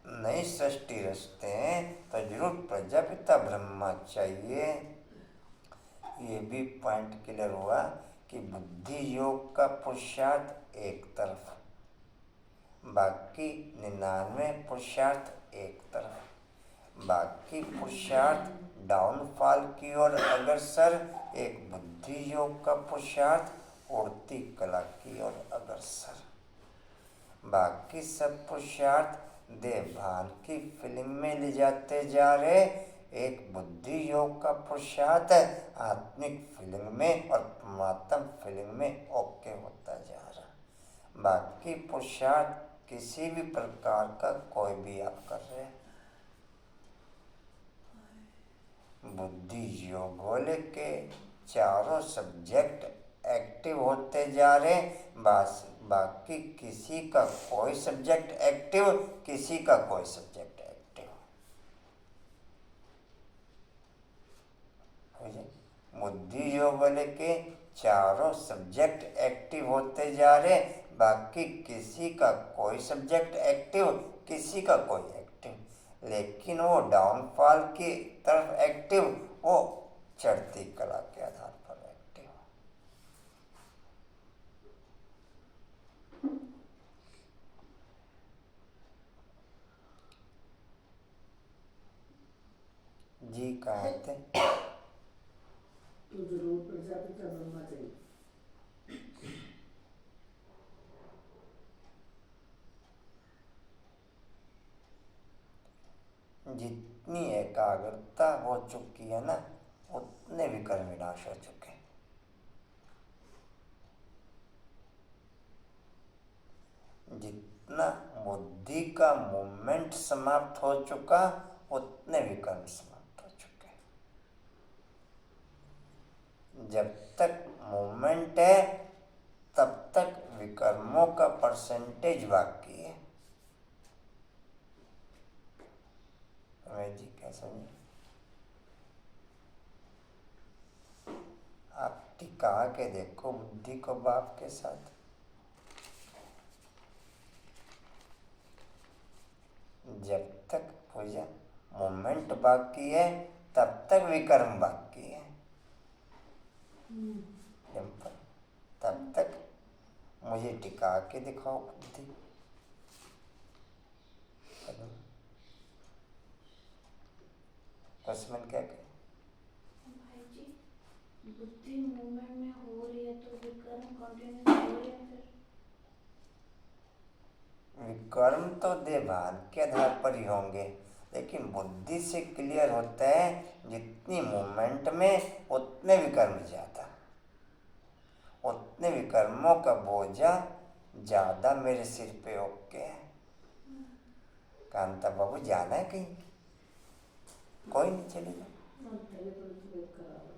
नई सृष्टि रचते हैं तो जरूर प्रजापिता ब्रह्मा चाहिए। ये भी पॉइंट क्लियर हुआ कि बुद्धि योग का पुरुषार्थ एक तरफ, बाकी 99 पुरुषार्थ एक तरफ। बाकी पुरुषार्थ डाउनफॉल की ओर अग्रसर, एक बुद्धि योग का पुरुषार्थ उड़ती कला की ओर अग्रसर। बाकी सब पुरुषार्थ देवभान की फिल्म में ले जाते जा रहे, एक बुद्धि योग का पुरुषार्थ आत्मिक फिल्म में और परमात्म फिल्म में ओके होता जा रहा। बाकी पुरुषार्थ किसी भी प्रकार का कोई भी आप कर रहे हैं। बुद्धि योग होले के चारों सब्जेक्ट एक्टिव होते जा रहे, बस बाकी किसी का कोई सब्जेक्ट एक्टिव, किसी का कोई सब्जेक्ट एक्टिव। बुद्धि योग वाले के चारों सब्जेक्ट एक्टिव होते जा रहे, बाकी किसी का कोई सब्जेक्ट एक्टिव, किसी का कोई एक्टिव। लेकिन वो डाउनफॉल की तरफ एक्टिव, वो चढ़ती कला के आधार पर एक्टिव। जी कहाँ थे? तो जरूर प्रजापिता बनना चाहिए। जितनी एकाग्रता हो चुकी है ना, उतने विकर्म विनाश हो चुके। जितना बुद्धि का मूवमेंट समाप्त हो चुका, उतने विकर्म समाप्त हो चुके। जब तक मूवमेंट है तब तक विकर्मों का परसेंटेज बाकी है। जी क्या समझे? आप टिका के देखो बुद्धि को बाप के साथ। जब तक पूजा मोमेंट बाकी है तब तक विकर्म बाकी है। तब तक मुझे टिका के दिखाओ बुद्धि। उसमें क्या करें? भाई जी, बुद्धि मूवमेंट में हो रही है तो विकर्म कंटिन्यूस हो रहे हैं फिर? विकर्म तो देवान के आधार पर ही होंगे, लेकिन बुद्धि से क्लियर होता है जितनी मूवमेंट में उतने विकर्म ज़्यादा, उतने विकर्मों का बोझा ज़्यादा मेरे सिर पे ओके है। कांता बाबू जाना है कहीं? कोई नहीं, चले जाओ। पहले थोड़ी तबीयत खराब है।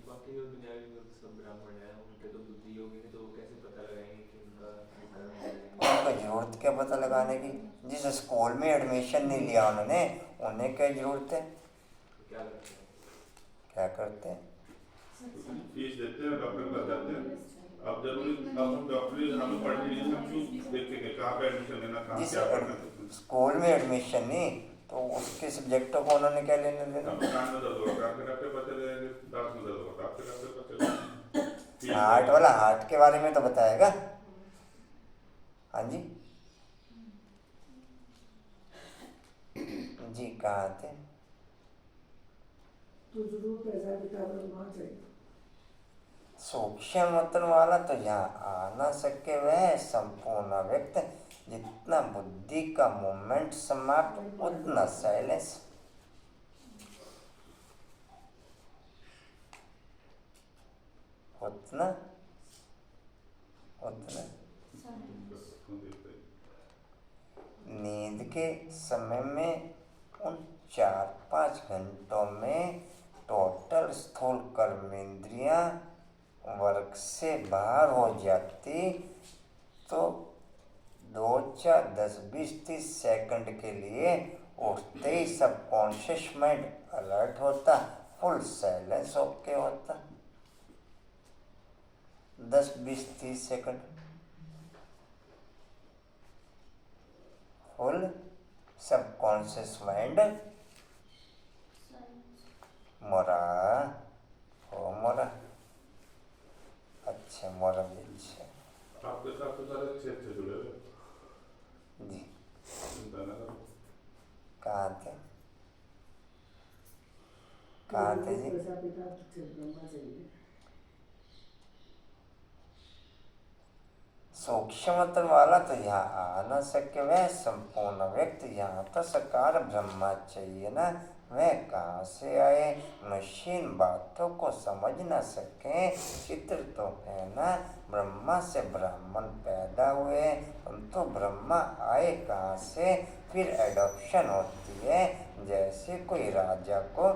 बाकी जो दुनियावी लोग सब ब्राह्मण हैं, उनके तो बुद्धि योगी है, तो वो कैसे पता लगाएंगे कि उनका विकर्म है? उनको जरूरत क्या पता लगाने की? जिस स्कूल में एडमिशन नहीं लिया उन्होंने, उन्हें क्या जरूरत है? तो क्या करते हैं? क्या करते हैं? फीस देते हैं, डॉक्टर को बताते हैं। अब जरूरी, अब हम डॉक्टरी हमें पढ़ने नहीं, हम क्यों देखेंगे कहाँ पे एडमिशन लेना, कहाँ जिस क्या पढ़ना है? स्कूल में एडमिशन नहीं तो उसके सब्जेक्टों को उन्होंने क्या लेने देना? हम कान में दर्द होगा, कान के डॉक्टर पर चले जाएंगे, दांत में दर्द होगा, दांत के डॉक्टर पर चले जाएंगे। हार्ट वाला हार्ट के बारे में तो बताएगा। हाँ जी जी कहाँ थे? तो जरूर प्रजापिता बनना चाहिए। सूक्ष्म मतन वाला तो यहाँ आ ना सके, वह संपूर्ण व्यक्त। जितना बुद्धि का मूवमेंट समाप्त उतना साइलेंस। उतना उतना नींद के समय में उन 4-5 घंटों में टोटल स्थूल कर्मेंद्रियां वर्ग से बाहर हो जाती तो 2-4-10-20-30 सेकंड के लिए उठते ही सब कॉन्शियस माइंड अलर्ट होता, फुल साइलेंस ओके होता। 10-20-30 सेकंड फुल सबकॉन्शियस माइंड मोरा हो मोरा अच्छे मोरा बीच आपके साथ तो सारे अच्छे अच्छे जुड़े हुए जी चिंता ना करो। कहाँ थे जी प्रजापिता ब्रह्मा चाहिए। सूक्ष्मतर वाला तो यहाँ आ न सके, वह संपूर्ण व्यक्ति यहाँ तो साकार ब्रह्मा चाहिए ना, वह कहाँ से आए? मशीन बातों को समझ न सके, चित्र तो है ना, ब्रह्मा से ब्राह्मण पैदा हुए, परंतु ब्रह्मा आए कहाँ से? फिर एडॉप्शन होती है, जैसे कोई राजा को,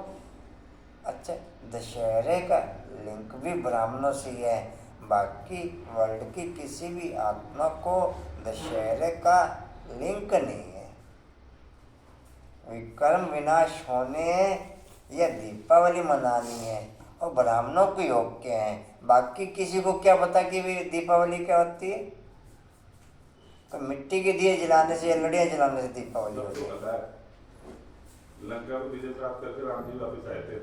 अच्छा दशहरे का लिंक भी ब्राह्मणों से ही है, बाकी वर्ल्ड की किसी भी आत्मा को दशहरे का लिंक नहीं है। विक्रम विनाश होने हैं या दीपावली मनानी है और ब्राह्मणों को योग के हैं, बाकी किसी को क्या पता कि दीपावली क्या होती है? तो मिट्टी के दिए जलाने से या लड़ियाँ जलाने से दीपावली होती सबको है। पता है लंका को विजय प्राप्त करके राम जी वापिस आए थे,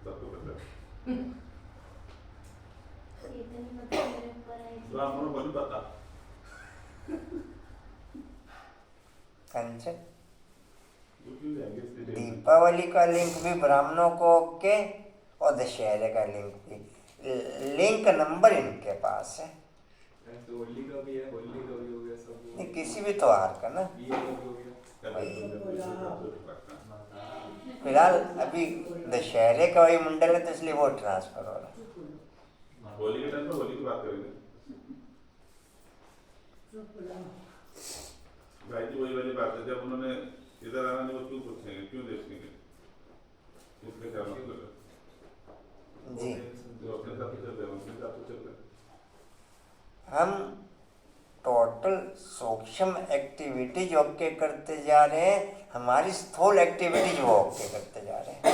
सबको पता है। ब्राह्मणों को नहीं पता। कंचन वो क्यों जाएंगे इस डिटेल में? दीपावली का लिंक भी ब्राह्मणों को ओके और दशहरे का लिंक भी, लिंक नंबर इनके पास है, तो होली का भी है, होली का भी हो गया सब नहीं किसी भी त्योहार का ना। ये भी हो गया। फिलहाल अभी दशहरे का वही मंडल है तो इसलिए वो ट्रांसफर हो रहा है। होली के टाइम पर होली की बात करेंगे भाई जी, वही वाली बात है, जब उन्होंने इधर आना नहीं वो क्यों पूछेंगे, क्यों देखेंगे, इसका क्या मतलब है? जी जो अपने साथ चल रहे हैं अपने साथ चल रहे हैं। हम टोटल सूक्ष्म एक्टिविटीज ओके करते जा रहे हैं, हमारी स्थूल एक्टिविटीज वो ओके करते जा रहे हैं।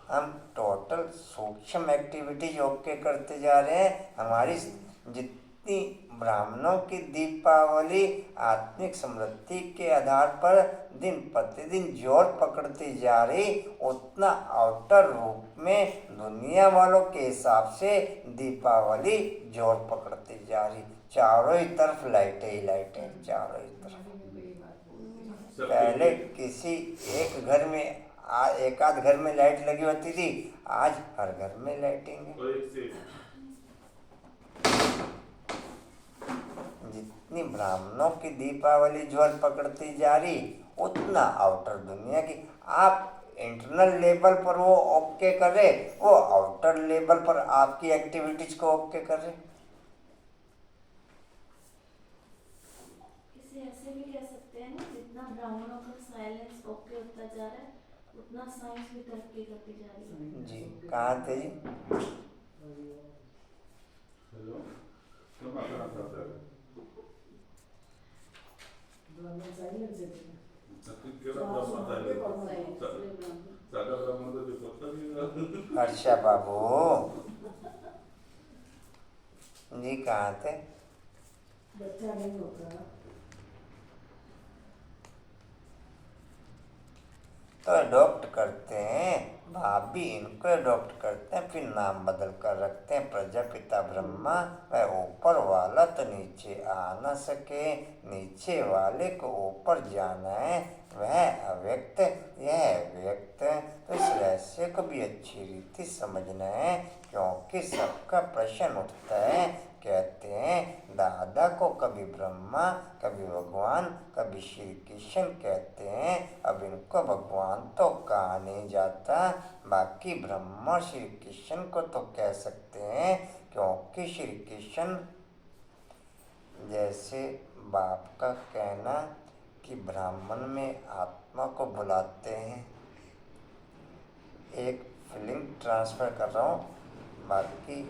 हम टोटल सूक्ष्म एक्टिविटीज ओके करते जा रहे हैं, हमारी जितनी ब्राह्मणों की दीपावली आत्मिक समृद्धि के आधार पर दिन प्रतिदिन जोर पकड़ती जा रही, उतना आउटर रूप में दुनिया वालों के हिसाब से दीपावली जोर पकड़ती जा रही। चारों ही तरफ लाइटें ही लाइटें, चारों ही तरफ। पहले किसी एक घर में एक आध घर में लाइट लगी होती थी, आज हर घर में लाइटिंग है। और एक से जितनी ब्राह्मणों की दीपावली जोर पकड़ती जा रही, उतना आउटर दुनिया की, आप इंटरनल लेवल पर वो ओके करे, वो आउटर लेवल पर आपकी एक्टिविटीज को ओके करे। इसे ऐसे भी कह सकते हैं ना, जितना ब्राह्मणों का साइलेंस ओके होता जा रहा है, उतना साइंस भी तरक्की करती जा रही है। जी कहाँ थे जी? हेलो तो माता आता है केवल ब्रह्मा था सादा ब्रह्मा तो जो पता नहीं। हर्षा बाबू जी कहाँ थे? बच्चा नहीं होता तो अडॉप्ट करते हैं, भाभी इनको अडॉप्ट करते हैं, फिर नाम बदल कर रखते हैं प्रजापिता ब्रह्मा। वह ऊपर वाला तो नीचे आ न सके, नीचे वाले को ऊपर जाना है, वह अव्यक्त यह व्यक्त। तो इस रहस्य को भी अच्छी रीति समझना है, क्योंकि सबका प्रश्न उठता है। कहते हैं दादा को कभी ब्रह्मा कभी भगवान कभी श्री कृष्ण कहते हैं, अब इनको भगवान तो कहा नहीं जाता, बाकी ब्रह्मा और श्री कृष्ण को तो कह सकते हैं, क्योंकि श्री कृष्ण जैसे बाप का कहना कि ब्राह्मण में आत्मा को बुलाते हैं। एक फीलिंग ट्रांसफ़र कर रहा हूँ, बाकी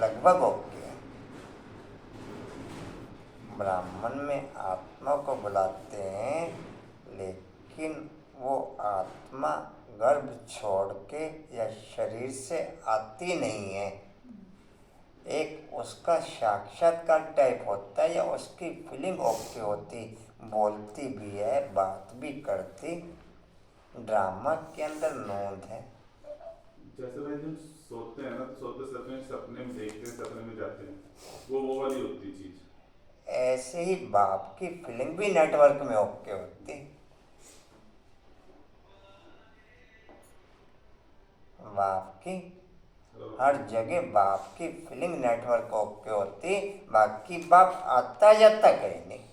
लगभग ओके है। ब्राह्मण में आत्मा को बुलाते हैं, लेकिन वो आत्मा गर्भ छोड़ के या शरीर से आती नहीं है, एक उसका साक्षात्कार टाइप होता है या उसकी फीलिंग ओके होती, बोलती भी है, बात भी करती, ड्रामा के अंदर नोंद है। जैसे भाई जब सोते हैं ना तो सोते सपने सपने में देखते हैं, सपने में जाते हैं, वो वाली होती चीज। ऐसे ही बाप की फीलिंग भी नेटवर्क में ओके होती। बाप की हर जगह बाप की फीलिंग नेटवर्क ओके होती, बाकी बाप आता जाता कहीं नहीं।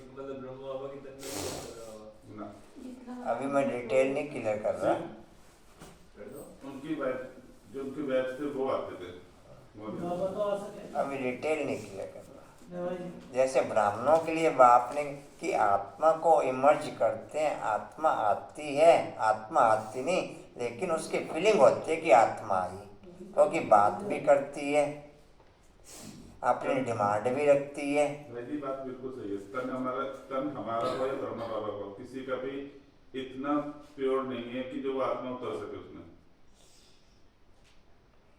मतलब ब्रह्मा बाबा की तकलीफ नहीं कर रहा होगा। ना अभी मैं डिटेल नहीं क्लियर कर रहा। कर दो। उनकी वाइफ जो उनकी वाइफ थे वो आते थे, बाबा तो आ सके अभी डिटेल नहीं क्लियर कर रहा। नहीं भाई जैसे ब्राह्मणों के लिए बाप ने कि आत्मा को इमर्ज करते हैं, आत्मा आती है, आत्मा आती नहीं, लेकिन उसकी फीलिंग होती है कि आत्मा आई, क्योंकि बात भी करती है, अपनी डिमांड भी रखती है। वैसी बात बिल्कुल सही है। तन हमारा हो या ब्रह्मा बाबा को, किसी का भी इतना प्योर नहीं है कि जो वो आत्मा उतर सके उसमें।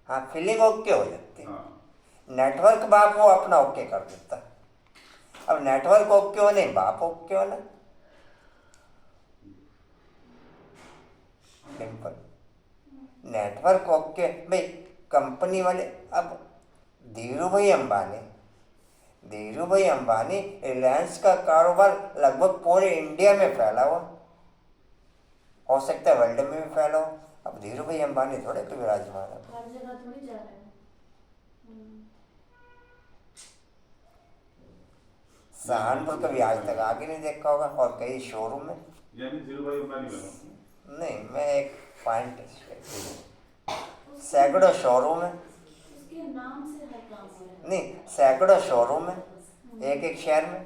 हाँ, फीलिंग ओके हो जाती है। हाँ नेटवर्क बाप वो अपना ओके कर देता। अब नेटवर्क ओके हो नहीं, बाप ओके हो ना, सिंपल। नेटवर्क ओके भाई, कंपनी वाले, अब धीरूभाई अंबानी रिलायंस का कारोबार लगभग पूरे इंडिया में फैला हुआ, हो सकता है वर्ल्ड में भी फैला हो। अब धीरूभाई अंबानी थोड़े कोई विराजमान है, हर जगह थोड़ी जा रहे हैं। सहारनपुर कभी आज तक आगे नहीं देखा होगा, और कई शोरूम में। यानी धीरूभाई अंबानी बनो। नहीं, मैं एक पॉइंट, सैकड़ों शोरूम है, उसके नाम से हर काम हो रहा है। नहीं सैकड़ों शोरूम है एक एक शहर में।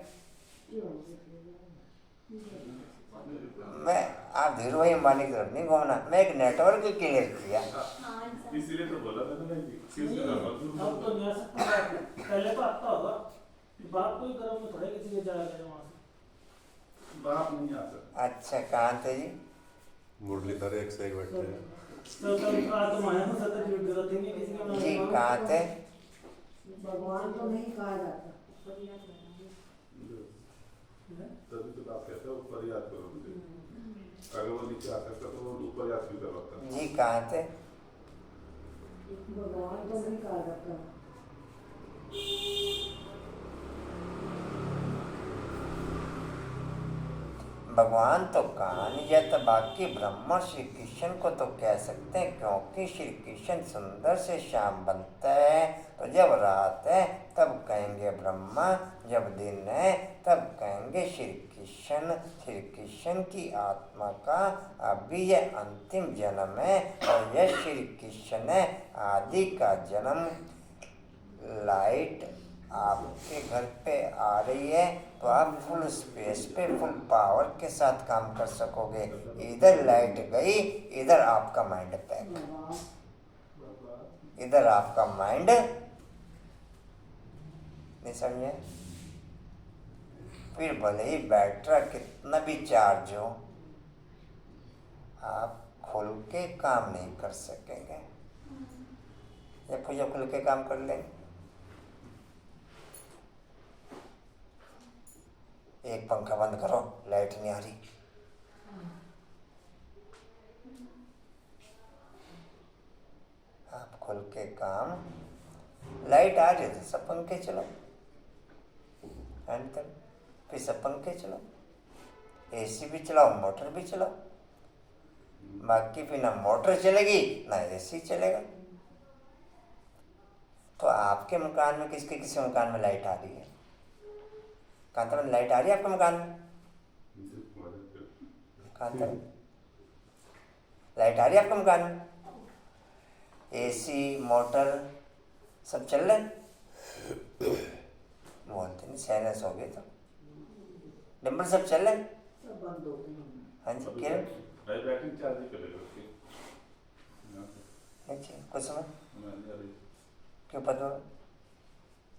मैं आप धीरूभाई अंबानी की तरफ नहीं घूमना, मैं एक नेटवर्क क्लियर किया। हाँ इंसान इसीलिए तो बोला था ना भाई किस अब तो नहीं आ सकता बाप। पहले तो आता होगा कि बाप कोई गर्म में थोड़े किसी के जाएगा वहाँ से। बाप नहीं आ सकता। अच्छा, कहाँ थे जी? मुरलीधर एक से एक बैठे हैं। तो आत्माएं हो सकता है, जरूरत ही नहीं किसी के जी कहाँ थे? भगवान तो नहीं कहा जाता। तभी तो बाप कहता है ऊपर याद करो मुझे। अगर वो नीचे आ सकता तो वो ऊपर याद भी करवाता। जी कहाँ थे? भगवान तो नहीं कहा जाता। भगवान तो कहा नहीं जाता, बाकी ब्रह्मा श्री कृष्ण को तो कह सकते हैं, क्योंकि श्री कृष्ण सुंदर से श्याम बनता है, तो जब रात है तब कहेंगे ब्रह्मा, जब दिन है तब कहेंगे श्री कृष्ण। श्री कृष्ण की आत्मा का अभी यह अंतिम जन्म है, और यह श्री कृष्ण है आदि का जन्म। लाइट आपके घर पे आ रही है तो आप फुल स्पेस पे फुल पावर के साथ काम कर सकोगे। इधर लाइट गई, इधर आपका माइंड पैक, इधर आपका माइंड नहीं समझे। फिर भले ही बैटरा कितना भी चार्ज हो, आप खुल के काम नहीं कर सकेंगे। या पूजा खुल के काम कर लेंगे, एक पंखा बंद करो, लाइट नहीं आ रही, आप खुल के काम, लाइट आ रही तो सब पंखे चलो, एंड तक फिर सब पंखे चलो, एसी भी चलाओ, मोटर भी चलाओ, बाकी फिर ना मोटर चलेगी ना एसी चलेगा। तो आपके मकान में किसी मकान में लाइट आ रही है? कांता में लाइट आ रही है आपके मकान में? कांता में लाइट आ रही है आपके मकान में? एसी मोटर सब चल रहे हैं? बोलते नहीं, साइलेंस हो गए तो डिम्पल सब चल रहे हैं? सब बंद हो गए। हाँ जी किरण, बैटरी चार्ज ही करेगा उसकी। अच्छा कुछ समय मैं क्यों पता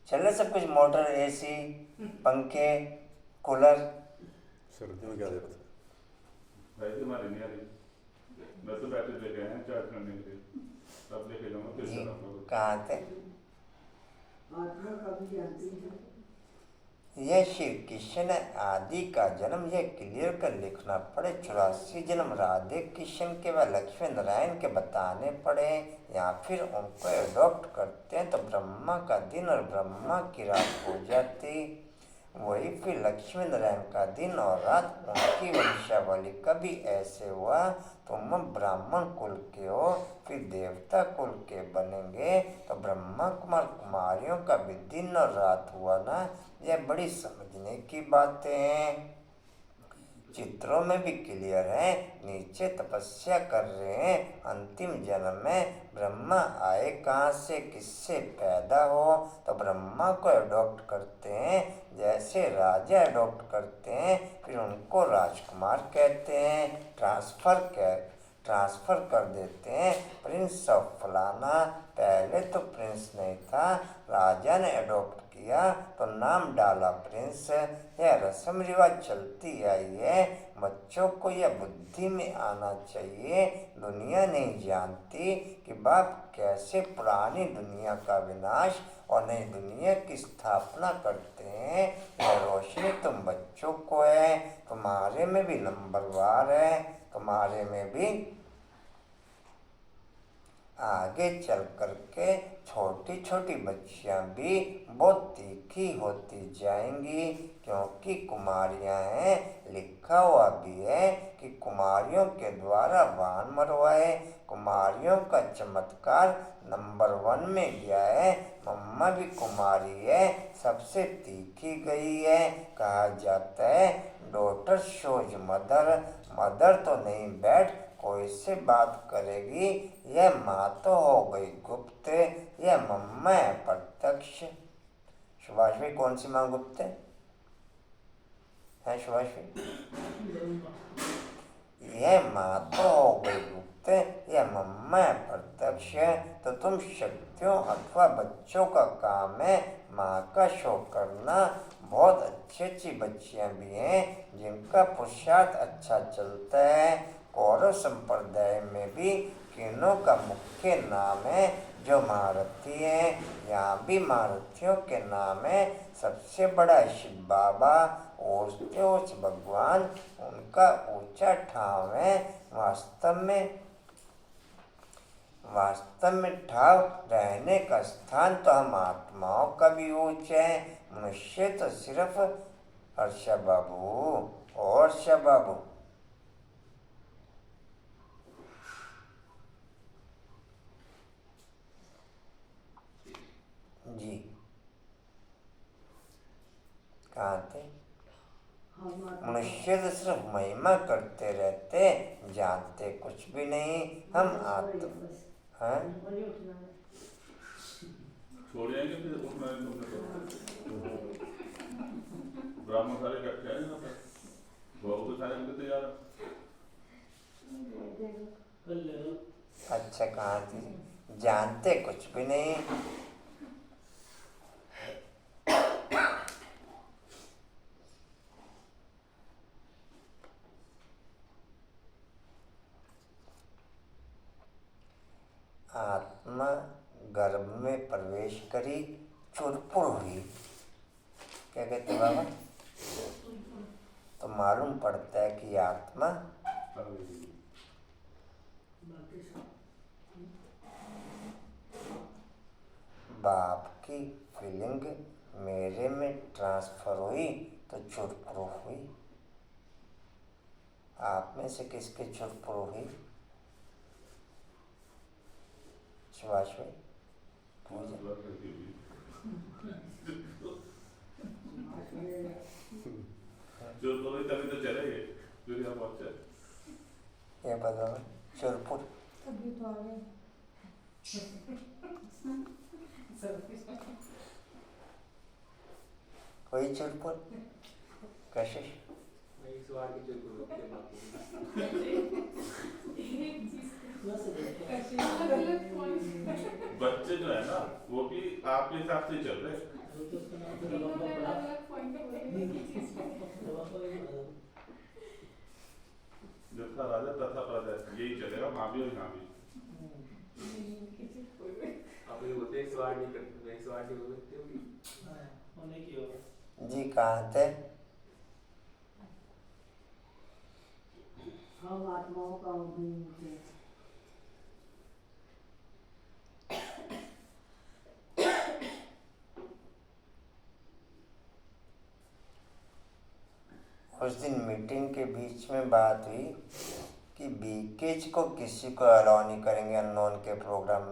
चल रहा है सब कुछ, मोटर एसी पंखे कूलर। सर्दियों में क्या जरूरत है? भाई तो हमारे नहीं आ रही। मैं तो बैटरी लेके आया चार्ज करने के लिए, अब लेके जाऊंगा फिर जी चलाऊंगा। कहाँ थे? आत्मा का भी जानती है। यह श्री कृष्ण आदि का जन्म यह क्लियर कर लिखना पड़े। 84 जन्म राधे कृष्ण के व लक्ष्मी नारायण के बताने पड़े, या फिर उनको एडॉप्ट करते हैं तो ब्रह्मा का दिन और ब्रह्मा की रात हो जाती। वही फिर लक्ष्मी नारायण का दिन और रात उनकी वंशावली। कभी ऐसे हुआ तुम ब्राह्मण कुल के हो फिर देवता कुल के बनेंगे, तो ब्रह्मा कुमार कुमारियों का भी दिन और रात हुआ ना। यह बड़ी समझने की बातें हैं, चित्रों में भी क्लियर है। नीचे तपस्या कर रहे हैं, अंतिम जन्म में ब्रह्मा आए कहाँ से, किससे पैदा हो, तो ब्रह्मा को अडॉप्ट करते हैं। जैसे राजा अडॉप्ट करते हैं फिर उनको राजकुमार कहते हैं, ट्रांसफर कर देते हैं प्रिंस ऑफ फलाना। पहले तो प्रिंस नहीं था, राजा ने अडॉप्ट किया तो नाम डाला प्रिंस। यह रस्म रिवाज चलती आई है, बच्चों को यह बुद्धि में आना चाहिए। दुनिया नहीं जानती कि बाप कैसे पुरानी दुनिया का विनाश और नई दुनिया की स्थापना करते हैं। यह रोशनी तुम बच्चों को है, तुम्हारे में भी नंबरवार है, तुम्हारे में भी आगे चल करके छोटी छोटी बच्चियां भी बहुत तीखी होती जाएंगी, क्योंकि कुमारियां हैं। लिखा हुआ भी है कि कुमारियों के द्वारा वाहन मरवाए। कुमारियों का चमत्कार नंबर 1 में गया है। मम्मा भी कुमारी है, सबसे तीखी गई है। कहा जाता है डॉटर शोज मदर, मदर तो नहीं बैठ कोई से बात करेगी। यह माँ तो हो गई गुप्त, यह मम्मा है प्रत्यक्ष। सुभाष भाई कौन सी माँ गुप्त है सुभाष भाई? यह माँ तो हो गई गुप्त, यह मम्मा है प्रत्यक्ष। तो तुम शक्तियों अथवा बच्चों का काम है माँ का शो करना। बहुत अच्छी बच्चियां भी हैं जिनका पुरुषार्थ अच्छा चलता है। कौरव संप्रदाय में भी किन्नों का मुख्य नाम है जो महारथी है। यहाँ भी महारथियों के नाम है। सबसे बड़ा शिव बाबा, ओछते ओछ भगवान, उनका ऊंचा ठाव है। वास्तव में ठाव रहने का स्थान तो हम आत्माओं का भी ऊंचा है। मनुष्य तो सिर्फ हर्षा बाबू और हर्षा बाबू जी कहाँ थे? मनुष्य तो सिर्फ महिमा करते रहते, जानते कुछ भी नहीं। हम आत्मा हैं? छोड़ जाएंगे फिर उठना है तुमने तो। ब्राह्मण सारे इकट्ठे हैं यहाँ पर, बहुत तो सारे अंदर तैयार हैं। अच्छा कहाँ थी? जानते कुछ भी नहीं। आत्मा गर्भ में प्रवेश करी, चुरपुर हुई। क्या कहते बाबा? तो मालूम पड़ता है कि आत्मा बाप की फीलिंग मेरे में ट्रांसफर हुई तो चुरपुर हुई। आप में से किसके चुरपुर हुई? सुभाष भाई जो बोले तभी तो चलेंगे जो यहाँ पहुँचे। ये बताओ चुरपुर कोई चुरपुर कशिश वही सवाल की जो गुरु के बाकी बच्चे जो है ना वो भी आपके हिसाब से चल रहे। जब था राजा तथा प्रजा, यही चलेगा। माँ भी और यहाँ भी। आप ये बोलते हैं सवाल नहीं करते, सवाल नहीं हो सकते होगी। होने की होगा जी कहाँ थे? हम आत्माओं का अभिन्न थे। उस दिन मीटिंग के बीच में बात हुई कि बीकेज को किसी को अलाउ नहीं करेंगे अननोन के प्रोग्राम में।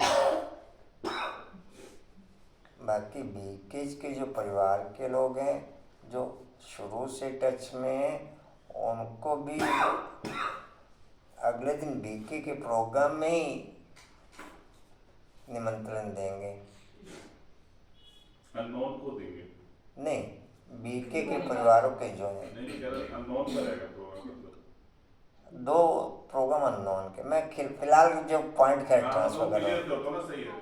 बाकी बीकेज के जो परिवार के लोग हैं जो शुरू से टच में हैं उनको भी अगले दिन बीके के प्रोग्राम में ही निमंत्रण देंगे। अननोन को देंगे? नहीं, बीके के परिवारों के जो हैं। नहीं कह रहा अननोन करेगा प्रोग्राम मतलब। 2 प्रोग्राम अननोन के। मैं फिलहाल जो पॉइंट का ट्रांसफर कर रहा हूँ, तो ना सही है।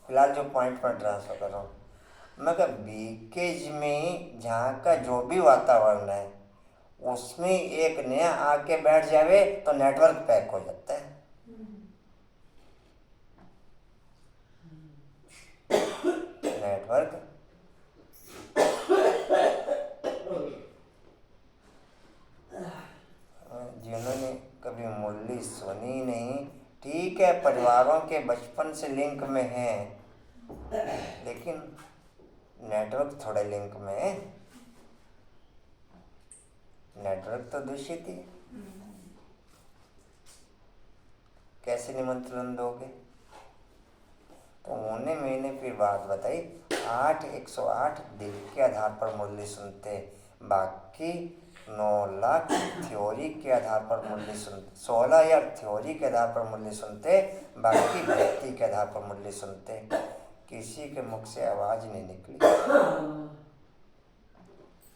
फिलहाल जो पॉइंट पर ट्रांसफर कर रहा हूँ, मैं कहा बीकेज में जहाँ का जो भी वातावरण है उसमें एक नया आके बैठ जावे तो नेटवर्क पैक हो जाता है। नेटवर्क जिन्होंने कभी मुरली सुनी नहीं, ठीक है, परिवारों के बचपन से लिंक में हैं, लेकिन नेटवर्क थोड़ा लिंक में है। नेटवर्क तो दूषित ही। कैसे निमंत्रण दोगे? तो उन्हें मैंने फिर बात बताई, 108 दिल के आधार पर मुरली सुनते, बाकी 9 लाख थ्योरी के आधार पर मुरली सुनते, 16 या थ्योरी के आधार पर मुरली सुनते, बाकी भक्ति के आधार पर मुरली सुनते। किसी के मुख से आवाज नहीं निकली,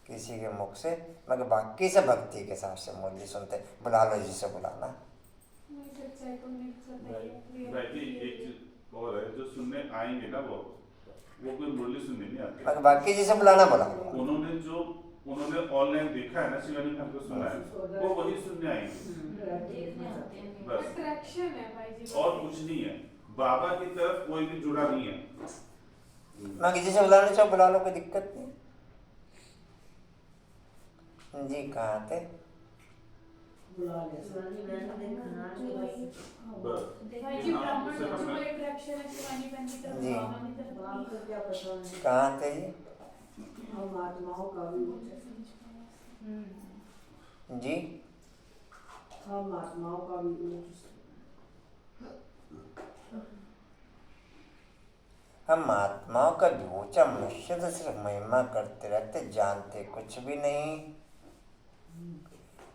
किसी के मुख से, मगर बाकी से भक्ति के हिसाब से मुरली सुनते। बुला लो जिसे बुलाना। भाई जी एक चीज और है, जो सुनने आएंगे ना वो कोई मुरली सुनने नहीं आते, मगर बाकी जिसे बुलाना बुला लो। उन्होंने ऑनलाइन देखा है ना, शिवानी खान को सुना है, वो वही सुनने आएंगे बस, अट्रैक्शन है भाई जी, और कुछ नहीं है। बाबा की तरफ कोई भी जुड़ा नहीं है। मगर जिसे बुलाना चाहो बुला लो, कोई दिक्कत नहीं। जी कहाँ थे? बुला ले। भाई जी ब्राह्मण को जो अट्रैक्शन है शिवानी बहन की तरफ, जी। बाबा की तरफ बाप को क्या पता है? कहाँ थे जी? हम आत्माओं का भी जी हम आत्माओं का भी हम आत्माओं का भी ऊंचा, मनुष्य तो सिर्फ महिमा करते रहते, जानते कुछ भी नहीं।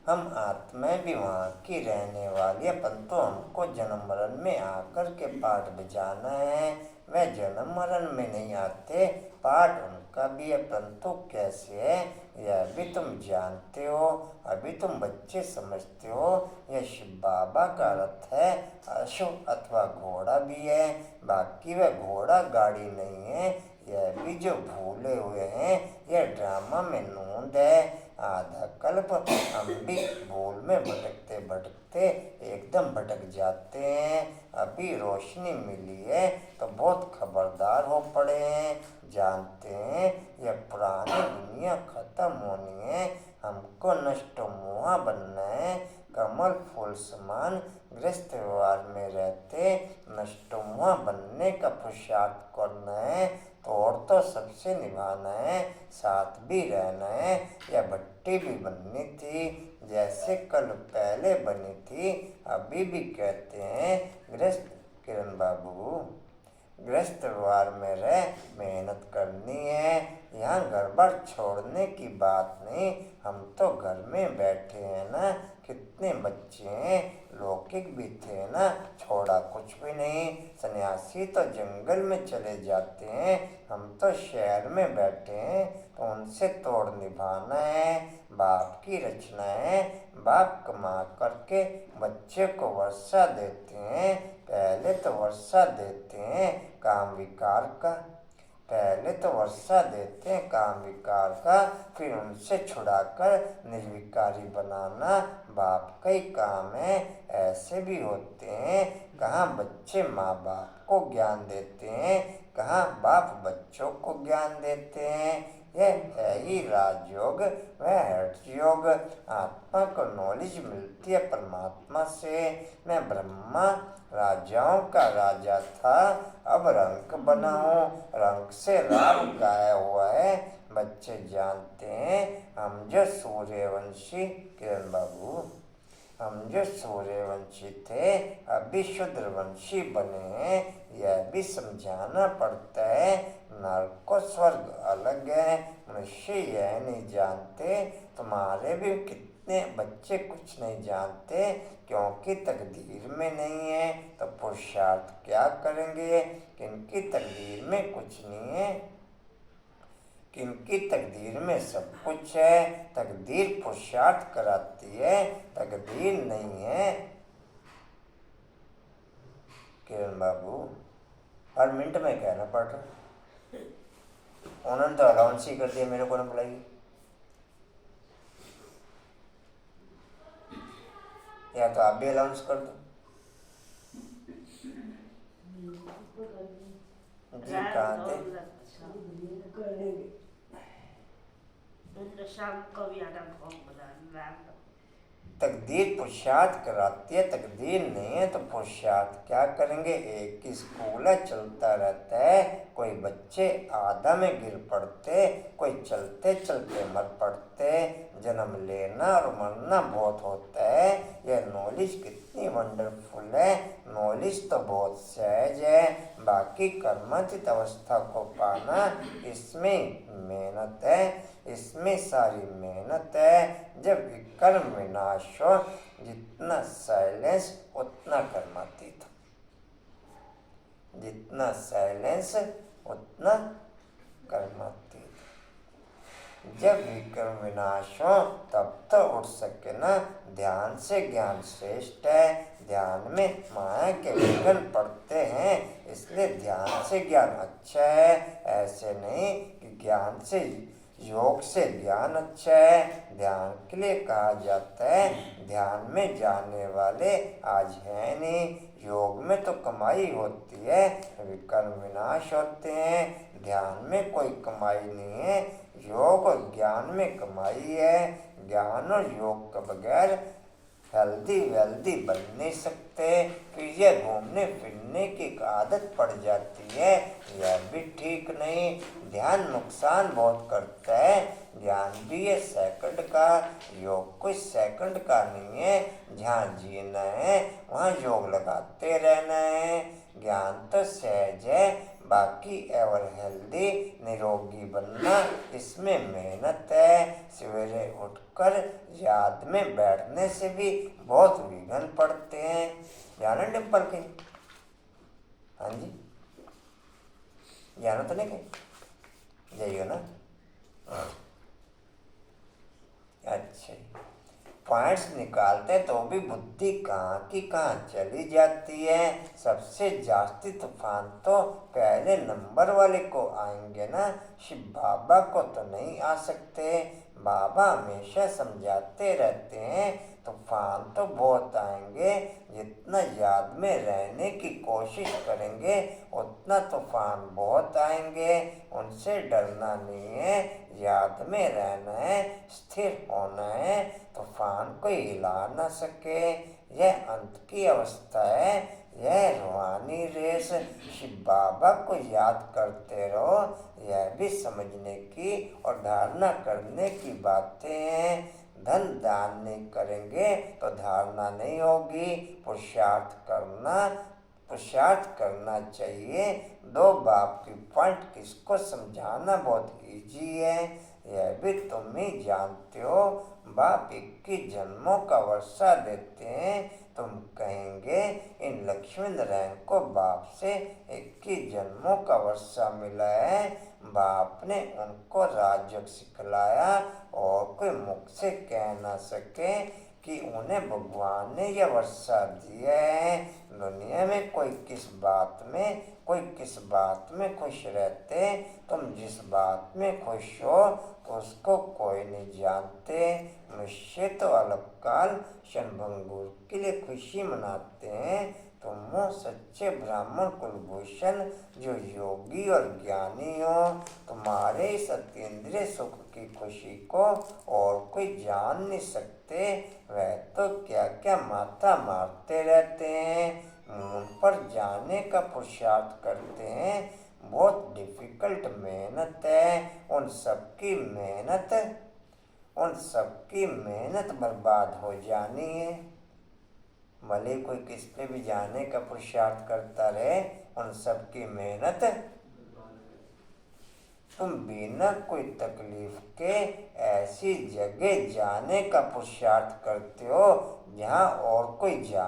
हम आत्माएं भी वहाँ की रहने वाली है, परंतु हमको जन्म मरण में आकर के पाठ बजाना है। वह जन्म मरण में नहीं आते, पाठ उनका भी है, परंतु कैसे है यह भी तुम जानते हो। अभी तुम बच्चे समझते हो। यह शिव बाबा का रथ है, अश्व अथवा घोड़ा भी है, बाकी वह घोड़ा गाड़ी नहीं है। यह भी जो भूले हुए हैं, यह ड्रामा में नूंद है। आधा कल्प हम भी भूल में भटकते भटकते एकदम भटक जाते हैं। अभी रोशनी मिली है तो बहुत खबरदार हो पड़े हैं। जानते हैं यह पुरानी दुनिया खत्म होनी है, हमको नष्ट मोहा बनना है। कमल फूल समान ग्रस्त व्यवहार में रहते नष्ट मोहा बनने का पुरुषार्थ करना है। तोड़ तो सबसे निभाना है, साथ भी रहना है। यह भट्टी भी बननी थी जैसे कल पहले बनी थी, अभी भी कहते हैं गृहस्थ किरण बाबू। गृहस्थ व्यवहार में रह मेहनत करनी है, यहाँ गड़बड़ छोड़ने की बात नहीं। हम तो घर में बैठे हैं ना, कितने बच्चे हैं, लौकिक भी थे ना, छोड़ा कुछ भी नहीं। सन्यासी तो जंगल में चले जाते हैं, हम तो शहर में बैठे हैं, तो उनसे तोड़ निभाना है। बाप की रचना है, बाप कमा करके बच्चे को वर्षा देते हैं। पहले तो वर्षा देते हैं काम विकार का, पहले तो वर्षा देते हैं काम विकार का, फिर उनसे छुड़ाकर निर्विकारी बनाना बाप का ही काम है। ऐसे भी होते हैं, कहाँ बच्चे माँ बाप को ज्ञान देते हैं, कहाँ बाप बच्चों को ज्ञान देते हैं। यह है ही राजयोग व हठयोग। आत्मा को नॉलेज मिलती है परमात्मा से। मैं ब्रह्मा राजाओं का राजा था, अब रंक बना हूँ। रंक से राग गाया हुआ है। बच्चे जानते हैं हम जो सूर्यवंशी, किरण बाबू, हम जो सूर्यवंशी थे अभी शूद्रवंशी बने हैं। यह भी समझाना पड़ता है नरक और स्वर्ग अलग है। मनुष्य यह नहीं जानते। तुम्हारे भी कितने बच्चे कुछ नहीं जानते, क्योंकि तकदीर में नहीं है तो पुरुषार्थ क्या करेंगे। किनकी तकदीर में कुछ नहीं है, किनकी तकदीर में सब कुछ है। तकदीर पुरुषार्थ कराती है, तकदीर नहीं है। किरण बाबू हर मिनट में कहना पड़ रहा, उन्होंने तो अलाउंस ही कर दिया, मेरे को ना बुलाइए। या तो आप भी अलाउंस कर दो। जी कहाँ थे? शाम को भी आना बहुत बड़ा। तकदीर पुरुषार्थ कराती है, तकदीर नहीं है तो पुरुषार्थ क्या करेंगे। एक ही स्कूल है, चलता रहता है। कोई बच्चे आधा में गिर पड़ते, कोई चलते चलते मर पड़ते। जन्म लेना और मरना बहुत होता है। यह नॉलेज कितनी वंडरफुल है। नॉलेज तो बहुत सहज है, बाकी कर्मातीत अवस्था को पाना इसमें मेहनत है, इसमें सारी मेहनत है। जब विकर्म विनाश हो, जितना साइलेंस उतना कर्मातीत, जितना साइलेंस उतना कर्मातीत। जब विकर्म विनाश हो तब तो उठ सके ना। ध्यान से ज्ञान श्रेष्ठ है। ध्यान में माया के विघ्न पड़ते हैं, इसलिए ध्यान से ज्ञान अच्छा है। ऐसे नहीं कि ज्ञान से योग से ज्ञान अच्छा है। ध्यान के लिए कहा जाता है ध्यान में जाने वाले आज है नहीं। योग में तो कमाई होती है, विकर्म विनाश होते हैं। ध्यान में कोई कमाई नहीं है, योग और ज्ञान में कमाई है। ज्ञान और योग के बगैर हेल्दी वेल्दी बन नहीं सकते। फिर यह घूमने फिरने की आदत पड़ जाती है, यह भी ठीक नहीं। ध्यान नुकसान बहुत करता है। ध्यान भी है सेकंड का, योग कोई सेकंड का नहीं है। जहाँ जीना है वहाँ योग लगाते रहना है। ज्ञान तो सहज है, बाकी एवर हेल्दी निरोगी बनना इसमें मेहनत है। सवेरे उठकर याद में बैठने से भी बहुत विघ्न पड़ते हैं। जाना डिम्पल के? हाँ जी, जाना तो नहीं कहीं? जाइए ना। अच्छा, पॉइंट्स निकालते तो भी बुद्धि कहाँ की कहाँ चली जाती है। सबसे जास्ती तूफान तो पहले नंबर वाले को आएंगे ना, शिव बाबा को तो नहीं आ सकते। बाबा हमेशा समझाते रहते हैं तूफान तो बहुत आएंगे, जितना याद में रहने की कोशिश करेंगे उतना तूफान बहुत आएंगे। उनसे डरना नहीं है, याद में रहना है, स्थिर होना है। तूफान को हिला न सके, यह अंत की अवस्था है, यह रूहानी रेस। शिव बाबा को याद करते रहो, यह भी समझने की और धारणा करने की बातें हैं। धन दान नहीं करेंगे तो धारणा नहीं होगी। पुरुषार्थ करना चाहिए। दो बाप की पॉइंट किसको समझाना बहुत इजी है, यह भी तुम ही जानते हो। बाप 21 जन्मों का वर्षा देते हैं, तुम कहेंगे इन लक्ष्मी नारायण को बाप से 21 जन्मों का वर्षा मिला है। बाप ने उनको राजयोग सिखलाया और कोई मुख से कह ना सके कि उन्हें भगवान ने यह वर्षा दिया है। दुनिया में कोई किस बात में खुश रहते, तुम जिस बात में खुश हो तो उसको कोई नहीं जानते। मनुष्य तो अल्पकाल क्षणभंगुर के लिए खुशी मनाते हैं, तुम हो सच्चे ब्राह्मण कुलभूषण जो योगी और ज्ञानी हो। तुम्हारे इस अतीन्द्रिय सुख की खुशी को और कोई जान नहीं सकते। वह तो क्या क्या माथा मारते रहते हैं, मून पर जाने का पुरुषार्थ करते हैं। बहुत डिफिकल्ट मेहनत है, उन सबकी मेहनत बर्बाद हो जानी है। भले कोई किस पे भी जाने का पुरुषार्थ करता रहे, उन सबकी मेहनत तुम बिना कोई तकलीफ के ऐसी जगह जाने का पुरुषार्थ करते हो जहाँ और कोई जा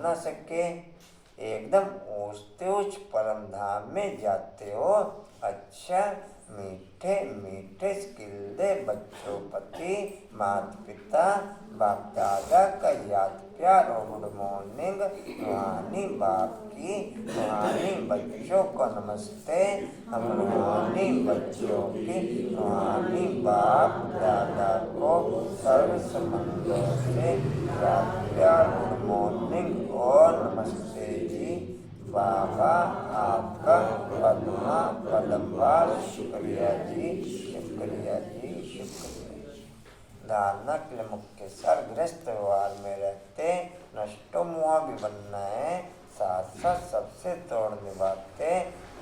ना सके, एकदम ऊंचते ऊंच परम धाम में जाते हो। अच्छा, मीठे मीठे स्किल्दे बच्चों प्रति माता पिता बाप दादा का याद प्यार और गुड मॉर्निंग। रूहानी बाप की रूहानी बच्चों को नमस्ते। हम रूहानी बच्चों की रूहानी बाप दादा को सर्व संबंधों से याद प्यार गुड मॉर्निंग और नमस्ते जी। बाबा आपका पद्मा पदम्बार शुक्रिया जी। धारणा के लिए मुख्य सरग्रस्त व्यवहार में रहते, नष्टो मुआ भी बनना है, साथ साथ सबसे तोड़ निभाते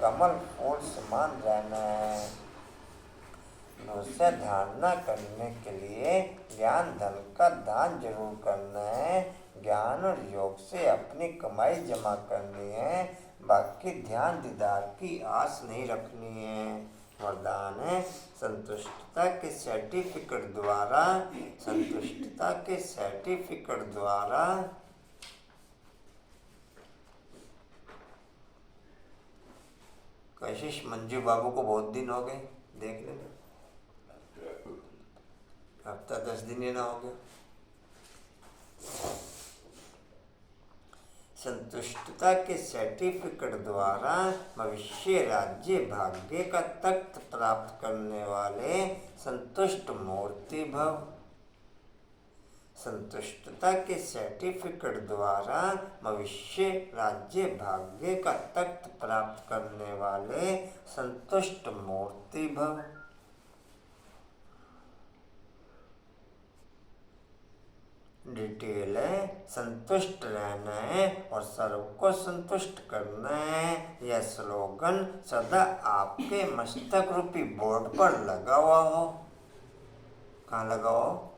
कमल फूल समान रहना है। दूसरा, धारणा करने के लिए ज्ञान धन का दान जरूर करना है। ज्ञान और योग से अपनी कमाई जमा करनी है, बाकी ध्यान दीदार की आस नहीं रखनी है। वरदान है संतुष्टता के सर्टिफिकेट द्वारा कशिश मंजू बाबू को बहुत दिन हो गए, देख लेना, हफ्ता 10 दिन ही ना हो गया। संतुष्टता के सर्टिफिकेट द्वारा भविष्य राज्य भाग्य का तख्त प्राप्त करने वाले संतुष्ट मूर्ति भव। संतुष्टता के सर्टिफिकेट द्वारा भविष्य राज्य भाग्य का तख्त प्राप्त करने वाले संतुष्ट मूर्ति भव। डिटेल है, संतुष्ट रहना है और सर्व को संतुष्ट करना है। यह स्लोगन सदा आपके मस्तक रूपी बोर्ड पर लगा हुआ हो। कहाँ लगा हो?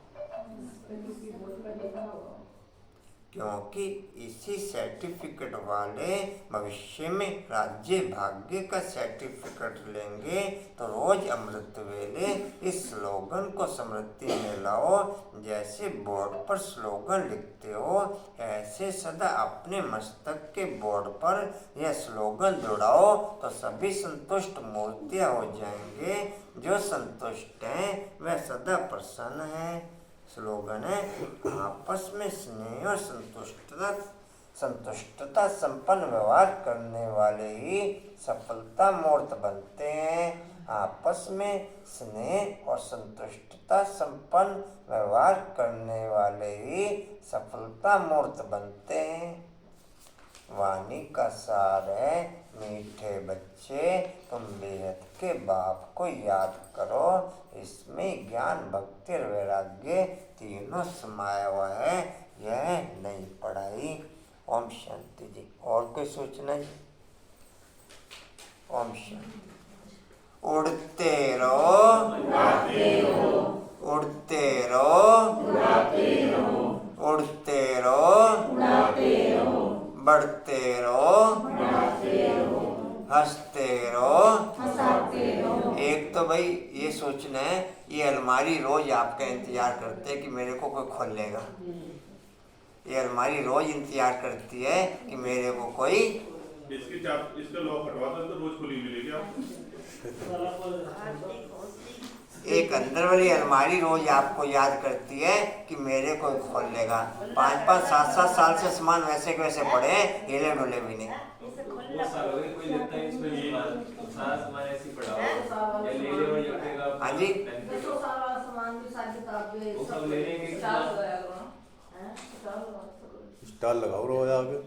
क्योंकि इसी सर्टिफिकेट वाले भविष्य में राज्य भाग्य का सर्टिफिकेट लेंगे, तो रोज अमृत वेले इस स्लोगन को स्मृति में लाओ। जैसे बोर्ड पर स्लोगन लिखते हो, ऐसे सदा अपने मस्तक के बोर्ड पर यह स्लोगन जुड़ाओ, तो सभी संतुष्ट मूर्तियाँ हो जाएंगे। जो संतुष्ट हैं वह सदा प्रसन्न है। स्लोगन है, आपस में स्नेह और संतुष्टता संपन्न व्यवहार करने वाले ही सफलता मूर्त बनते हैं। आपस में स्नेह और संतुष्टता संपन्न व्यवहार करने वाले ही सफलता मूर्त बनते हैं। वाणी का सार है, मीठे बच्चे तुम बेहद के बाप को याद करो। इसमें ज्ञान भक्ति और वैराग्य तीनों समाया हुआ है। यह नई पढ़ाई। ओम शांति जी। और कोई सूचना जी? ओम शांति। उड़ते रहो, उड़ते रहो, उड़ते रहो, बढ़ते रहो, हंसते रहो। एक तो भाई ये सोचना है, ये अलमारी रोज आपका इंतजार करते है कि मेरे को कोई खोल लेगा। ये अलमारी रोज इंतजार करती है कि मेरे को कोई इसका लॉक हटवा दो तो रोज खुली मिलेगी आपको। एक अंदर वाली अलमारी रोज आपको याद करती है कि मेरे को खोल लेगा। 5-5, 7-7 साल से सामान वैसे के वैसे पड़े हैं, हिले डुले भी नहीं। कोई लगता है इसमें सारा सामान ऐसे पड़ा हुआ है, या ले ले और रखेगा। हाँ जी। दसों सारा सामान भी सारी किताबें वो सब ले लेंगे। स्टाल लगाया करो ना। हैं? स्टाल लगा सकते स्टाल लगाओ रोज आगे।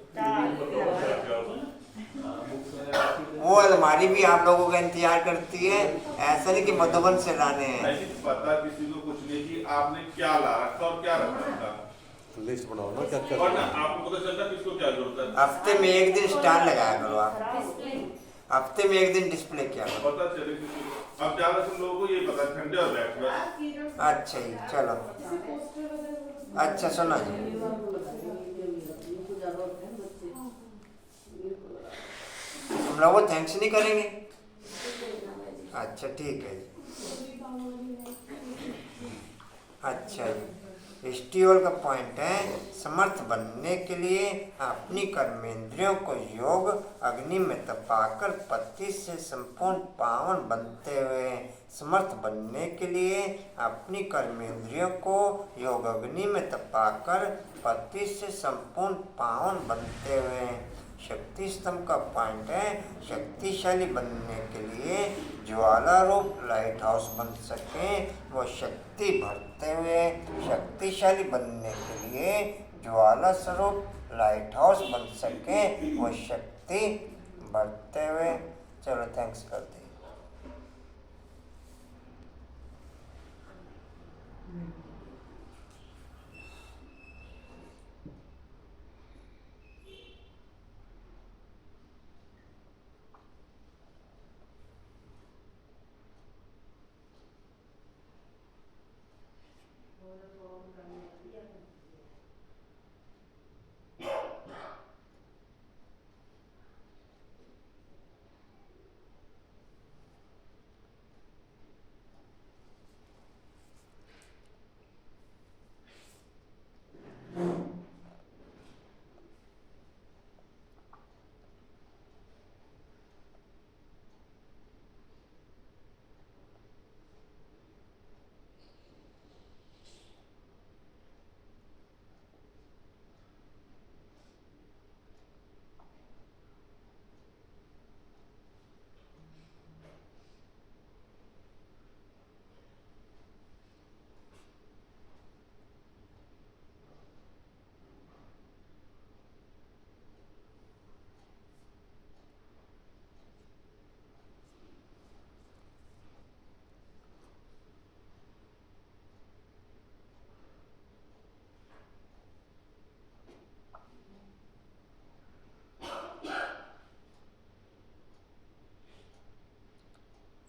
वो अलमारी भी आप लोगों का इंतजार करती है, ऐसा नहीं कि मधुबन से लाने हैं। नहीं पता किसी को कुछ नहीं कि आपने क्या ला रखा और क्या रखा था, लिस्ट बनाओ ना क्या क्या। और ना आपको पता चलता किसको क्या जरूरत है। हफ्ते में एक दिन स्टार लगाया करो आप, हफ्ते में एक दिन डिस्प्ले किया करो। पता चले किसी को। अब ज्यादा तुम लोगों को ये पता है, ठंडे और बैठ रहा अच्छा जी, चलो अच्छा सुनो जी। रविवार को लगाते हैं, ये तो ज़्यादा होते हैं बच्चे। हम लोग वो थैंक्स नहीं करेंगे। अच्छा ठीक है जी। अच्छा जी, स्टीवल का पॉइंट है, समर्थ बनने के लिए अपनी कर्मेंद्रियों को योग अग्नि में तपाकर पति से संपूर्ण पावन बनते हुए, समर्थ बनने के लिए अपनी कर्मेंद्रियों को योग अग्नि में तपाकर पति से संपूर्ण पावन बनते हुए। शक्ति स्तंभ का पॉइंट है, शक्तिशाली बनने के लिए ज्वाला रूप लाइट हाउस बन सके, वो शक्ति भरते हुए। शक्तिशाली बनने के लिए ज्वाला स्वरूप लाइट हाउस बन सके, वो शक्ति भरते हुए। चलो थैंक्स करते हैं।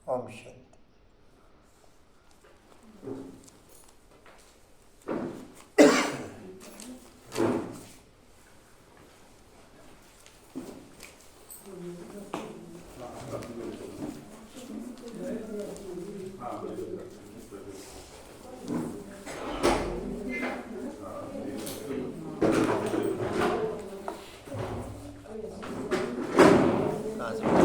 ओम शांति। कहाँ से